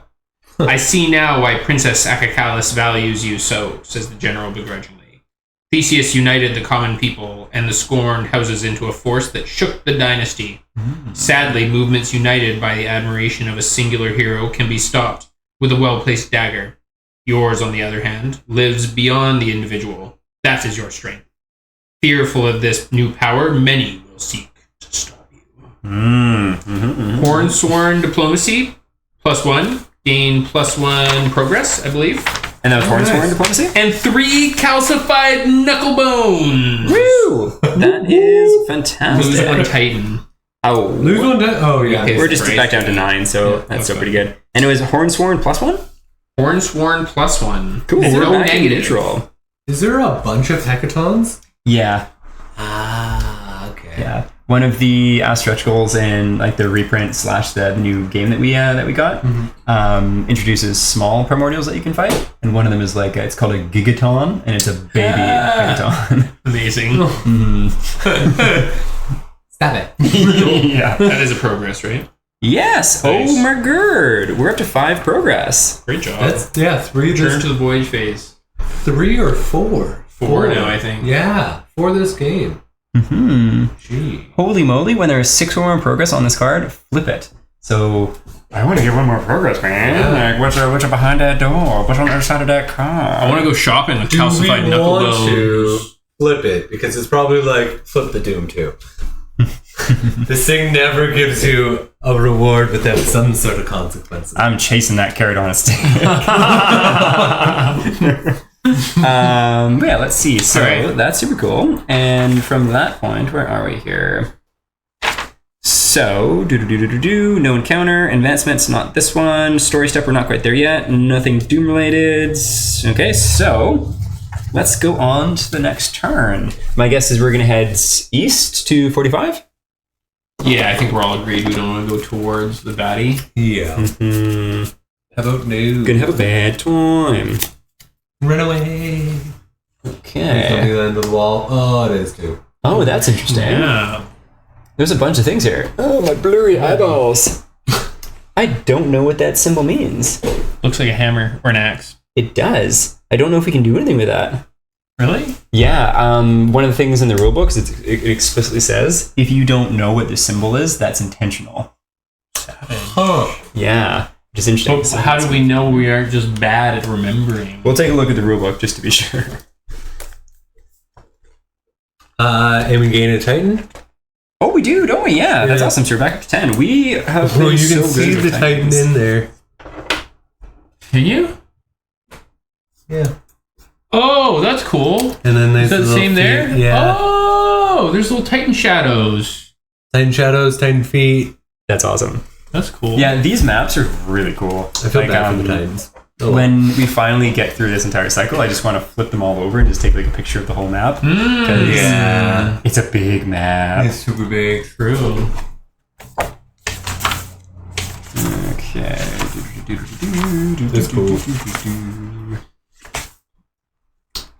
I see now why Princess Akacalis values you so, says the general begrudgingly. Theseus united the common people and the scorned houses into a force that shook the dynasty. Sadly, movements united by the admiration of a singular hero can be stopped with a well-placed dagger. Yours, on the other hand, lives beyond the individual. That is your strength. Fearful of this new power, many will seek to stop you. Hornsworn diplomacy, +1. Gain +1 progress, I believe. And that was Hornsworn diplomacy? And 3 calcified knuckle bones. Woo! That is fantastic. Lose 1 Titan. Oh. Lose 1 Titan? Oh, yeah. We're just back down to 9, so that's still pretty good. And it was Hornsworn +1? Hornsworn +1. Cool. We're We're no back in negative. neutral. Is there a bunch of hecatons? Yeah. Okay. Yeah. One of the stretch goals in like the reprint / the new game that we got introduces small primordials that you can fight, and one of them is like it's called a gigaton, and it's a baby gigaton. Amazing. Stop it. Yeah. That is a progress, right? Yes. Nice. Oh my god. We're up to 5 progress. Great job. That's 3. Return to the voyage phase. 3 or 4? 4 now, I think. Yeah, for this game. Gee. Holy moly! When there is 6 or more progress on this card, flip it. So I want to get 1 more progress, man. Yeah. Like, what's behind that door? What's on the other side of that car? I want to go shopping with calcified knuckle bones. To flip it? Because it's probably like flip the Doom 2. This thing never gives you a reward without some sort of consequences. I'm chasing that carrot on a stick. But yeah, let's see. So that's super cool. And from that point, where are we here? So, no encounter, advancements, not this one. Story step, we're not quite there yet. Nothing Doom related. Okay, so let's go on to the next turn. My guess is we're going to head east to 45. Yeah, I think we're all agreed we don't want to go towards the baddie. Yeah. How about no? Gonna have a bad time. Run away. Okay. Something at the end of the wall. Oh, it is too. Oh, that's interesting. Yeah. There's a bunch of things here. Oh, my blurry eyeballs. I don't know what that symbol means. Looks like a hammer or an axe. It does. I don't know if we can do anything with that. Really? Yeah. One of the things in the rulebooks, it explicitly says, if you don't know what the symbol is, that's intentional. Huh. Yeah. Just interesting. But how do we know we aren't just bad at remembering? We'll take a look at the rulebook just to be sure. And we gain a Titan? Oh, we do, don't we? Yeah, that's awesome. So we're back up to 10. We have been you so can see good the with Titan Titans. in there. Can you? Yeah. Oh, that's cool. And then there's Is that the same there? Yeah. Oh, there's little Titan shadows. Titan shadows, Titan feet. That's awesome. That's cool. Yeah, these maps are really cool. I feel bad for the Titans. When we finally get through this entire cycle, I just want to flip them all over and just take like a picture of the whole map. 'Cause Yeah. it's a big map. It's super big. True. Okay. That's cool.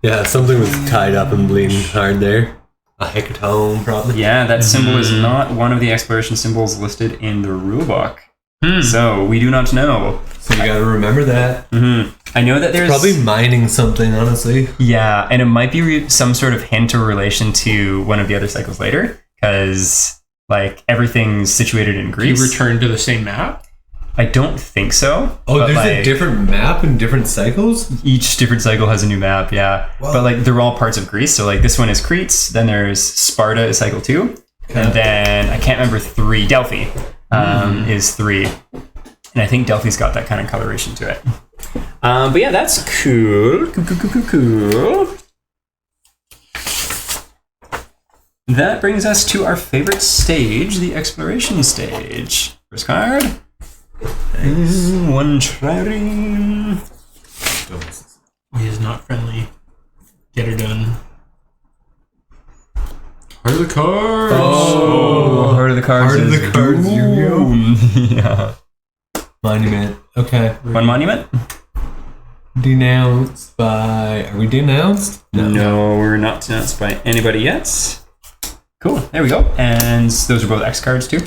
Yeah, something was tied up and bleeding hard there. A hecaton, probably. Yeah, that symbol is not one of the exploration symbols listed in the rulebook. So we do not know. So you got to remember that. I know that there's Probably mining something, honestly. Yeah, and it might be some sort of hint or relation to one of the other cycles later, because like everything's situated in Greece. You return to the same map? I don't think so. Oh, but, there's like, a different map in different cycles? each different cycle has a new map, yeah. Wow. But like they're all parts of Greece. So like this one is Crete, then there's Sparta is cycle 2, and then I can't remember 3. Delphi is 3. And I think Delphi's got that kind of coloration to it. But yeah, that's cool. Cool. That brings us to our favorite stage, the exploration stage. First card. Nice. 1 trireme. He is not friendly. Get her done. Heart of the cards. Oh, heart of the cards. Heart of the cards, Yu-Gi-Oh! Yeah. Monument. Okay. 1 monument? Denounced by... Are we denounced? No, we're not denounced by anybody yet. Cool. There we go. And those are both X cards too?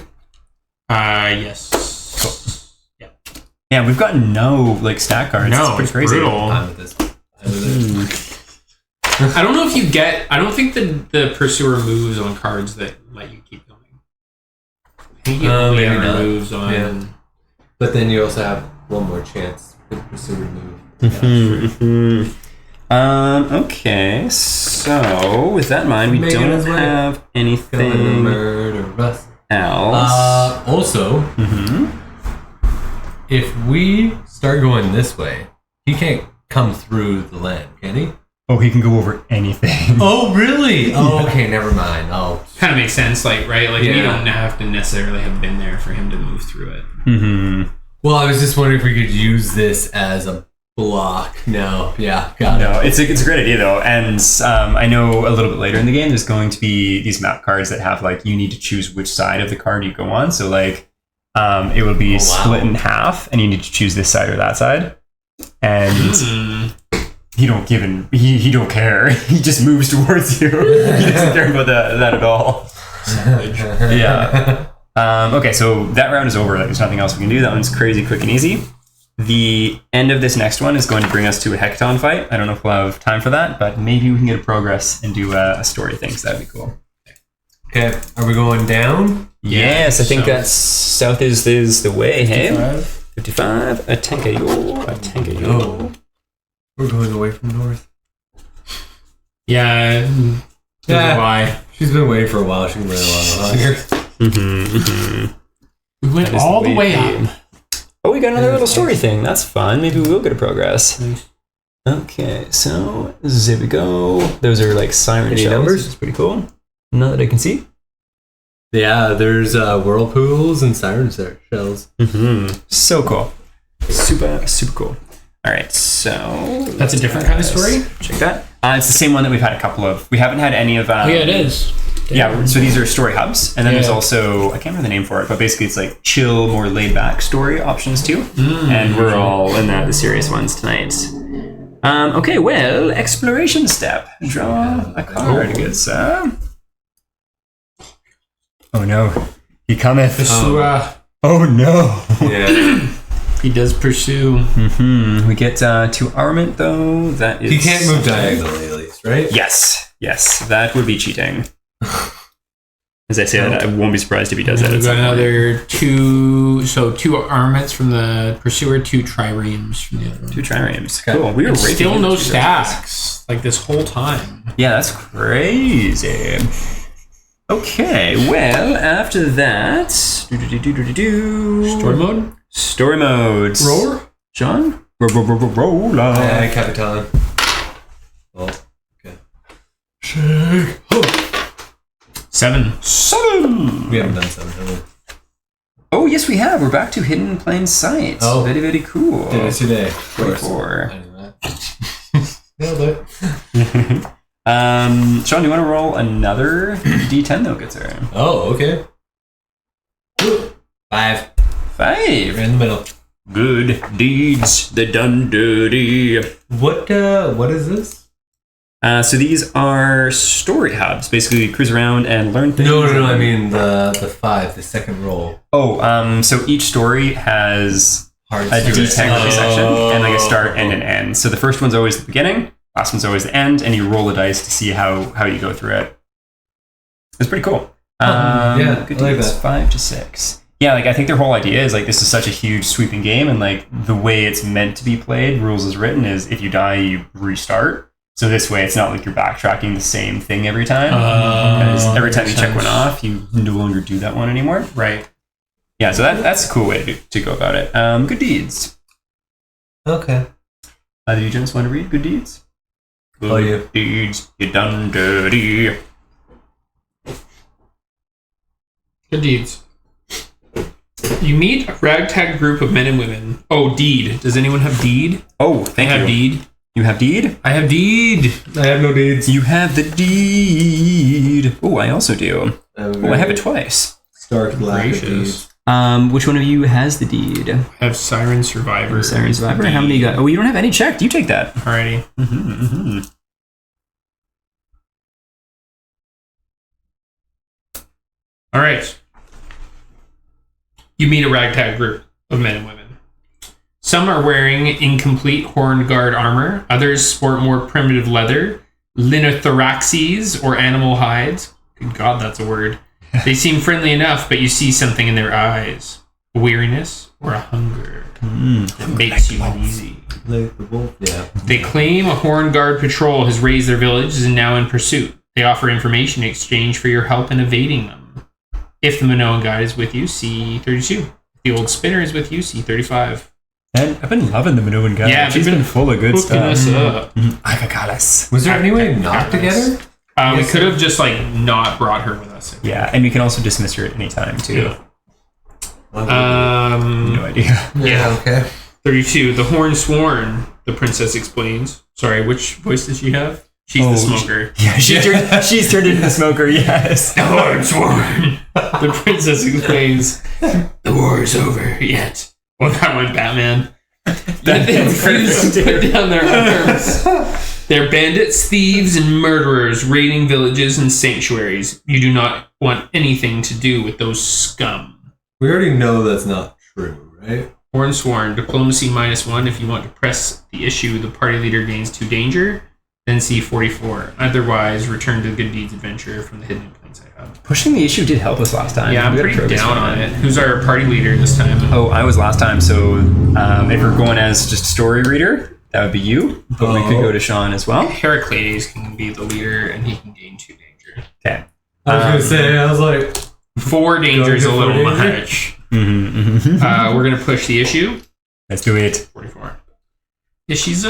Yes. Cool. Yeah, we've got no like stack cards. No, it's pretty crazy. brutal. I'm with this. I don't know if you get... I don't think the Pursuer moves on cards that let you keep going. I think you only maybe ever not. moves on... Yeah. But then you also have one more chance with Pursuer move. Okay, so with that in mind, we Making don't his way. have Gonna anything murder us. else. Also, if we start going this way, he can't come through the land, can he? Oh, he can go over anything. Oh, really? Oh, okay, never mind. Oh, Kind of makes sense, like, right? Like, we Yeah. don't have to necessarily have been there for him to move through it. well, I was just wondering if we could use this as a block. No, yeah, got No, it's a great idea though, and I know a little bit later in the game there's going to be these map cards that have like you need to choose which side of the card you go on. So like it will be split in half, and you need to choose this side or that side. And he don't care. He just moves towards you. He doesn't care about that at all. Yeah. Okay, so that round is over. Like, there's nothing else we can do. That one's crazy, quick, and easy. The end of this next one is going to bring us to a hackathon fight. I don't know if we'll have time for that, but maybe we can get a progress and do a story thing, so that'd be cool. Okay, are we going down? Yes, I think south. that's south is the way, hey? 55. 55. A tankayo. We're going away from north. Yeah. Why? She's been waiting for a while. She can wait a lot longer. We went all the way up. Oh, we got another little story thing. That's fun. Maybe we will get a progress. Nice. Okay, so there we go. Those are like siren Any shells. numbers? It's pretty cool. Not that I can see. Yeah, there's whirlpools and siren shells. So cool. Super cool. All right, so That's a different kind of story? Check that. It's the same one that we've had a couple of. We haven't had any of. Oh, yeah, it is. Yeah, so these are story hubs, and then there's Yeah. also, I can't remember the name for it, but basically it's like chill, more laid back story options too. And we're all in the serious ones tonight. Okay, well, exploration step. Draw a card, good sir. Oh no, he cometh. Pursuer. Oh no. Yeah. He does pursue. We get 2 armament though. That is. He can't move diagonally, at least, right? Yes, that would be cheating. As I say that, I won't be surprised if he does that. We've at got some point. another 2. So 2 armaments from the Pursuer, 2 triremes from the other one. 2 triremes. Okay. Cool. We were And raking still in no those 2 triremes. stacks. Like this whole time. Yeah, that's crazy. Okay, well, after that, Story mode? Story modes. Roar? John? Roller. Capitan. Oh, okay. 7. 7. We haven't done 7, have we? Oh, yes, we have. We're back to Hidden Plain Sight. Oh. Very, very cool. Did it today. Of course. 24. I knew that. Nailed it. Sean, do you want to roll another D10 though, good sir? Oh, okay. 5. 5. Right in the middle. Good deeds, the done dirty. What is this? So these are story hubs. Basically, you cruise around and learn things. No. I mean the 5, the second roll. Oh, so each story has Hard a to D10 every section, and like a start and an end. So the first one's always the beginning, last one's always the end, and you roll a dice to see how you go through it. It's pretty cool. Yeah, good I like deeds, that. 5 to 6. Yeah, like I think their whole idea is like this is such a huge sweeping game, and like the way it's meant to be played, rules is written, is if you die, you restart. So this way, it's not like you're backtracking the same thing every time. Because every time you check one off, you no longer do that one anymore. Right. Yeah, so that's a cool way to go about it. Good deeds. Okay. Either you gents want to read good deeds? Oh, yeah. Deeds, you done dirty. Good deeds. You meet a ragtag group of men and women. Oh, deed. Does anyone have deed? Oh, thank I you. have deed. You have deed? I have deed. I have no deeds. You have the deed. Oh, I also do. Oh, I have it twice. Stark lack of Gracious. deeds. Which one of you has the deed? I have Siren Survivor. Siren Survivor. How many you got? Oh, you don't have any checked. You take that. Alrighty. All right. You meet a ragtag group of men and women. Some are wearing incomplete horned guard armor. Others sport more primitive leather, linothoraxes, or animal hides. Good God, that's a word. They seem friendly enough, but you see something in their eyes. A weariness or a hunger that makes you uneasy. Like the wolf. Yeah. They claim a horned guard patrol has raised their village and is now in pursuit. They offer information in exchange for your help in evading them. If the Minoan guide is with you, C32. If the old spinner is with you, C35. And I've been loving the Minoan guy. Yeah, she's been full of good hooking stuff. us up. Akakalas. Was there any way not together? We could have just not brought her with us. Yeah, and we can also dismiss her at any time too. Yeah. No idea. Yeah. Okay. 32. The Horn Sworn, the princess explains. Sorry, which voice does she have? She's the smoker. Yeah, she's turned into the smoker, yes. The Horn Sworn. The princess explains. The war is over yet. Well, that one, Batman. They refuse to put down their arms. They're bandits, thieves, and murderers raiding villages and sanctuaries. You do not want anything to do with those scum. We already know that's not true, right? Horn Sworn, diplomacy -1 if you want to press the issue. The party leader gains 2 danger. Then C44. Otherwise, return to the Good Deeds adventure from the Hidden Plains I have. Pushing the issue did help us last time. Yeah, I'm We got pretty progress down on it. Who's our party leader this time? Oh, I was last time, so if we're going as just story reader, that would be you. But we could go to Sean as well. Heracles can be the leader, and he can gain 2 danger. Okay. I was gonna say, I was like, 4 danger is a Go little for danger. much. Mm-hmm. We're gonna push the issue. Let's do it. 44. Yeah, she's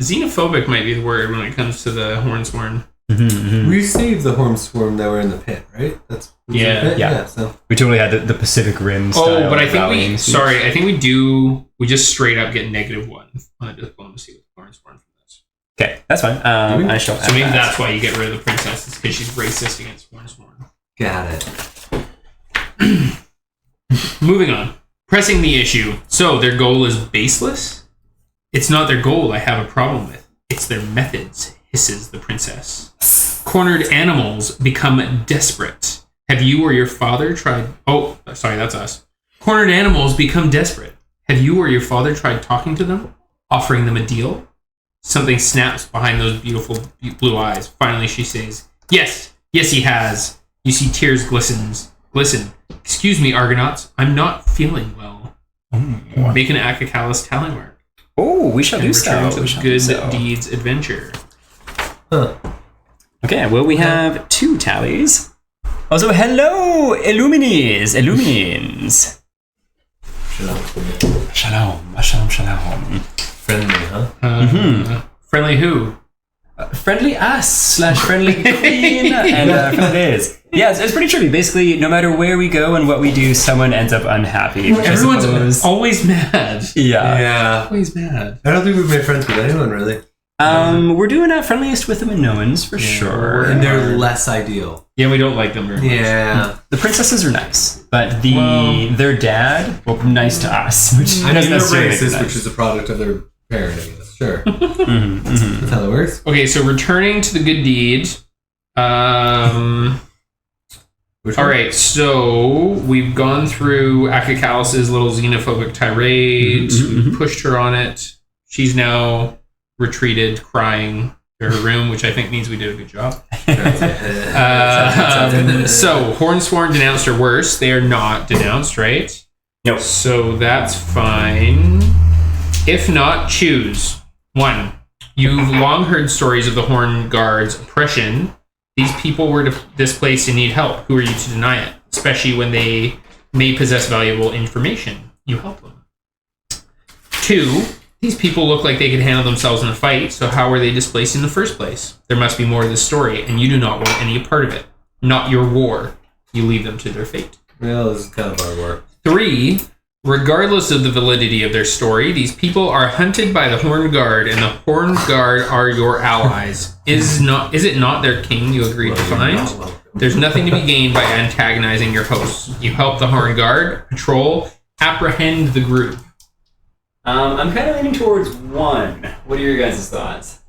xenophobic might be the word when it comes to the Hornsworn. we saved the horn swarm that were in the pit, right? That's Yeah. the pit? Yeah. So We totally had the Pacific Rim style. Oh, but I think rallying speech. I think we just straight up get -1 on the diplomacy with Hornsworn from this. Okay, that's fine. I shall So maybe add that. that's why you get rid of the princess, is because she's racist against Hornsworn. got it. Moving on. Pressing the issue. So their goal is baseless? It's not their goal I have a problem with. It's their methods, hisses the princess. Cornered animals become desperate. Have you or your father tried... Oh, sorry, that's us. Cornered animals become desperate. Have you or your father tried talking to them? Offering them a deal? Something snaps behind those beautiful blue eyes. Finally, she says, Yes, he has. You see tears glisten. Excuse me, Argonauts. I'm not feeling well. Make an Akakalis tally mark. Oh, we shall And do return so. to We the shall Good do so. Deeds adventure. Huh. Okay, well, we have 2 tallies. Also, hello, Illuminins. Shalom. Friendly, huh? Friendly who? Friendly us / friendly queen and friendly is. Yeah, it's pretty trippy. Basically, no matter where we go and what we do, someone ends up unhappy. Which Everyone's I suppose, always mad. yeah. Yeah. Always mad. I don't think we've made friends with anyone, really. We're doing our friendliest with the Minoans for sure. And they're less ideal. Yeah, we don't like them very much. Yeah. The princesses are nice, but their dad, nice to us, which I mean, doesn't they're necessarily make them racist, nice. which is a product of their parenting. Sure. That's how that works. Okay, so returning to the Good Deed. All right, so we've gone through Akakalis's little xenophobic tirade. We've pushed her on it. She's now retreated, crying to her room, which I think means we did a good job. So Hornsworn denounced her worse. They are not denounced, right? Nope. So that's fine. If not, choose. 1. You've long heard stories of the Horn Guard's oppression. These people were displaced and need help. Who are you to deny it? Especially when they may possess valuable information. You help them. 2. These people look like they could handle themselves in a fight, so how were they displaced in the first place? There must be more to this story, and you do not want any part of it. Not your war. You leave them to their fate. Well, this is kind of our work. 3. Regardless of the validity of their story, these people are hunted by the Horn Guard, and the Horn Guard are your allies. Is it not their king you agreed to find? There's nothing to be gained by antagonizing your hosts. You help the Horn Guard, patrol, apprehend the group. I'm kind of leaning towards 1. What are your guys' thoughts?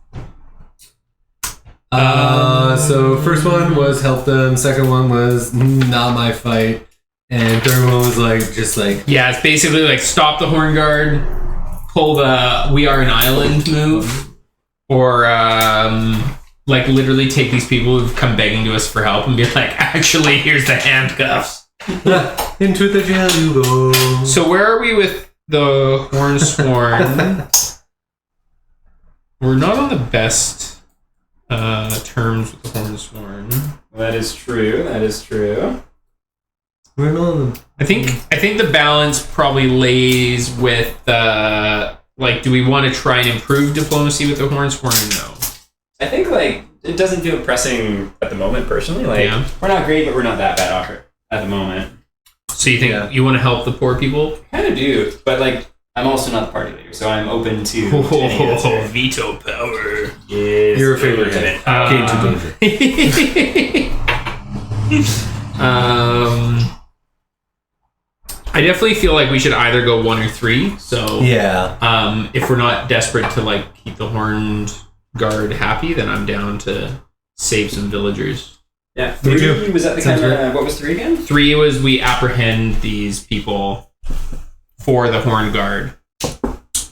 So first one was help them. Second one was not my fight. And third one was just like... Yeah, it's basically like stop the Horn Guard, pull the We Are an Island move, or like literally take these people who've come begging to us for help and be like, actually, here's the handcuffs. Into the jail you go. So where are we with the Hornsworn? We're not on the best terms with the Hornsworn. That is true. We're not on the... I think the balance probably lays with do we want to try and improve diplomacy with the Hornsworn or no? I think it doesn't feel pressing at the moment personally. We're not great, but we're not that bad off at the moment. So you think you want to help the poor people? Kind of do, but I'm also not the party leader, so I'm open to veto power. Yes, Your favorite game to I definitely feel like we should either go 1 or 3. So if we're not desperate to keep the Horned Guard happy, then I'm down to save some villagers. Yeah, 3 was that the kind of what was 3 again? 3 was we apprehend these people for the Horned Guard.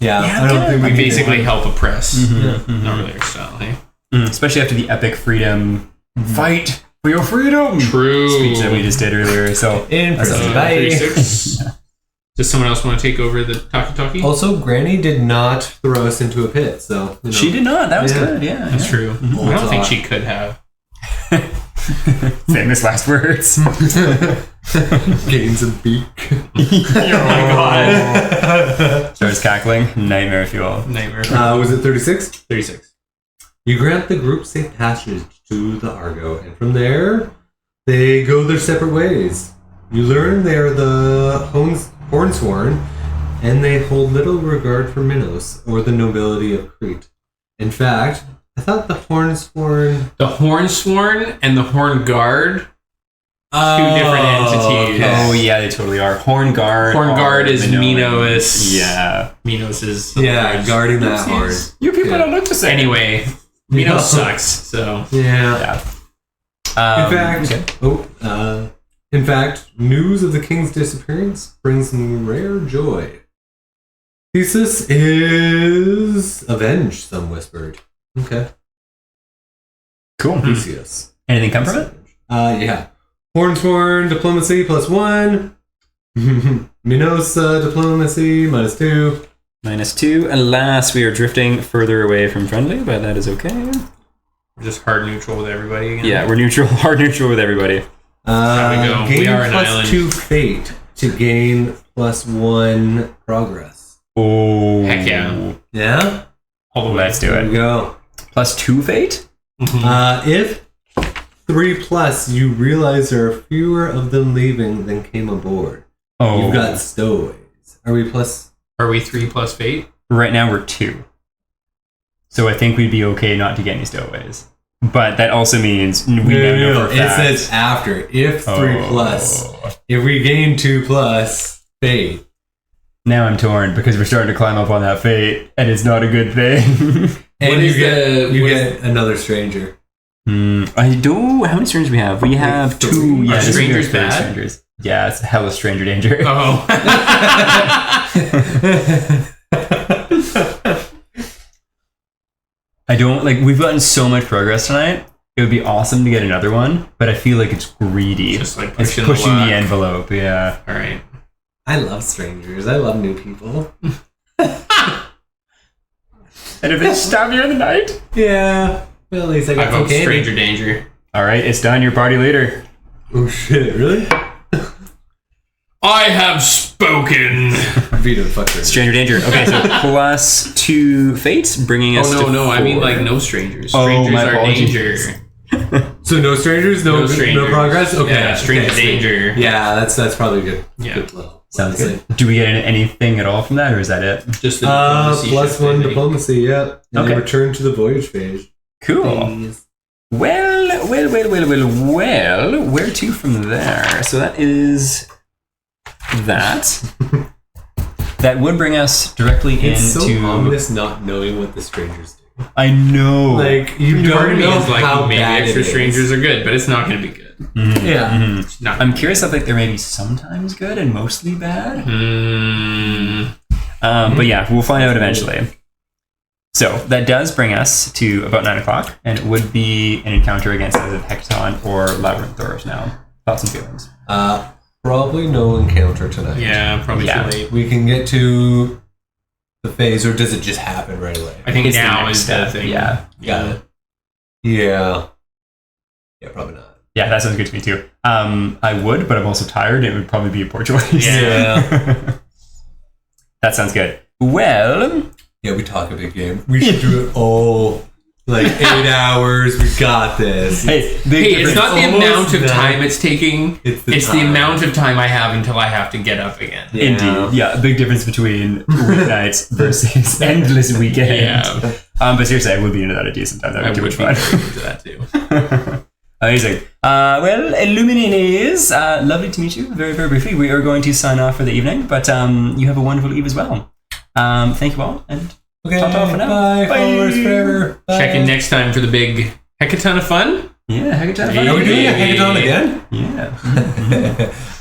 Yeah, I don't think we basically help oppress. Not really our style, hey? Especially after the epic freedom fight. For your freedom! True. Speech that we just did earlier. So, bye. Does someone else want to take over the talkie-talkie? Also, Granny did not throw us into a pit, so... She did not. That was good, yeah. That's true. I don't think she could have. Famous last words. Gains a beak. Oh my god. Starts cackling. Nightmare fuel. Was it 36? 36. You grant the group safe passage to the Argo, and from there, they go their separate ways. You learn they are the Hornsworn, and they hold little regard for Minos or the nobility of Crete. In fact, I thought the Hornsworn... The Hornsworn and the Horn Guard, 2 different entities. Okay. Oh yeah, they totally are. Horn Guard is Minos. Yeah. Minos is... guarding that hard. You people don't look the same. Anyway... Minos sucks, so... Yeah. In fact, news of the king's disappearance brings some rare joy. Thesis is avenged, some whispered. Okay. Cool. Theseus. Anything come from it? Yeah. Hornsworn diplomacy +1. Minos diplomacy -2. -2. Alas, we are drifting further away from friendly, but that is okay. We're just hard neutral with everybody again. Yeah, we're neutral, hard neutral with everybody. There we go. Gain We are an island. +2 fate to gain +1 progress. Oh. Heck yeah. Yeah? All the way. Let's do There it. we go. +2 fate? If 3+, you realize there are fewer of them leaving than came aboard. Oh. You've got stowaways. Are we plus? Are we 3+ fate? Right now we're 2. So I think we'd be okay not to get any stowaways. But that also means we never know for a It fact. says after. If 3+. If we gain 2+, fate. Now I'm torn because we're starting to climb up on that fate, and it's not a good thing. And What you is get the- you what get another stranger. I do. How many strangers do we have? We have 2. Yeah, Are strangers three bad? strangers. Yeah, it's hella stranger danger. Oh. I don't like. We've gotten so much progress tonight. It would be awesome to get another one, but I feel like it's greedy. Just like it's pushing pushing the luck. the envelope. Yeah. All right. I love strangers. I love new people. And if they stab you in the night. Yeah. Well, at least I I got vote some candy. stranger danger. All right, it's done. Your party leader. Oh shit! Really? I have spoken. Veto fucker. Stranger danger. Okay, so +2 fates, bringing us. Oh to no, I 4. mean like no strangers. Oh, Strangers my are apologies. danger. So no strangers, no strangers. no progress. Okay, Yeah, stranger okay, danger. Yeah, that's probably good. Yeah. Good level. Sounds good. Do we get anything at all from that, or is that it? Just the diplomacy +1 shift, I think. diplomacy. Yeah. And Okay. then return to the voyage phase. Cool. Well. Where to from there? So that is that. That would bring us directly It's into. so ominous not knowing what the strangers do. I know. Like you Part don't of me know is like how maybe bad extra it is. strangers are good, but it's not going to be good. Mhm, Yeah. mhm. It's not. I'm curious if like they're maybe sometimes good and mostly bad. But yeah, we'll find out eventually. So that does bring us to about 9 o'clock, and it would be an encounter against either Hecaton or Labyrinthors now. Thoughts and feelings? Probably no encounter tonight. Yeah, probably Yeah. too late. We can get to the phase, or does it just happen right away? I think It's the now next is step, the thing. yeah. Got it. Yeah. Yeah, probably not. Yeah, that sounds good to me too. I would, but I'm also tired. It would probably be a poor choice. Yeah. That sounds good. Well, Yeah, we talk a big game. We should do it all like 8 hours. We got this. hey, big Hey, it's difference. not the Almost amount of done. time it's taking. It's It's the time. amount of time I have until I have to get up again. Yeah. Indeed. Yeah, big difference between weeknights versus endless weekends. Yeah. But seriously, I would be into that a decent time. That I would be would too be much very fun. into that too. Amazing. Well, Illuminates, lovely to meet you. Very, very briefly, we are going to sign off for the evening, but you have a wonderful eve as well. Thank you all, and Okay, Ta ta for now. bye, Bye. followers forever. Bye. Check in next time for the big hecaton of fun. yeah, heck of a Yeah. Are we doing a hackathon again? Yeah.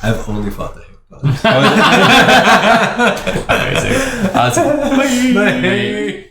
I've only fought the hackathon. Amazing. Awesome. Bye.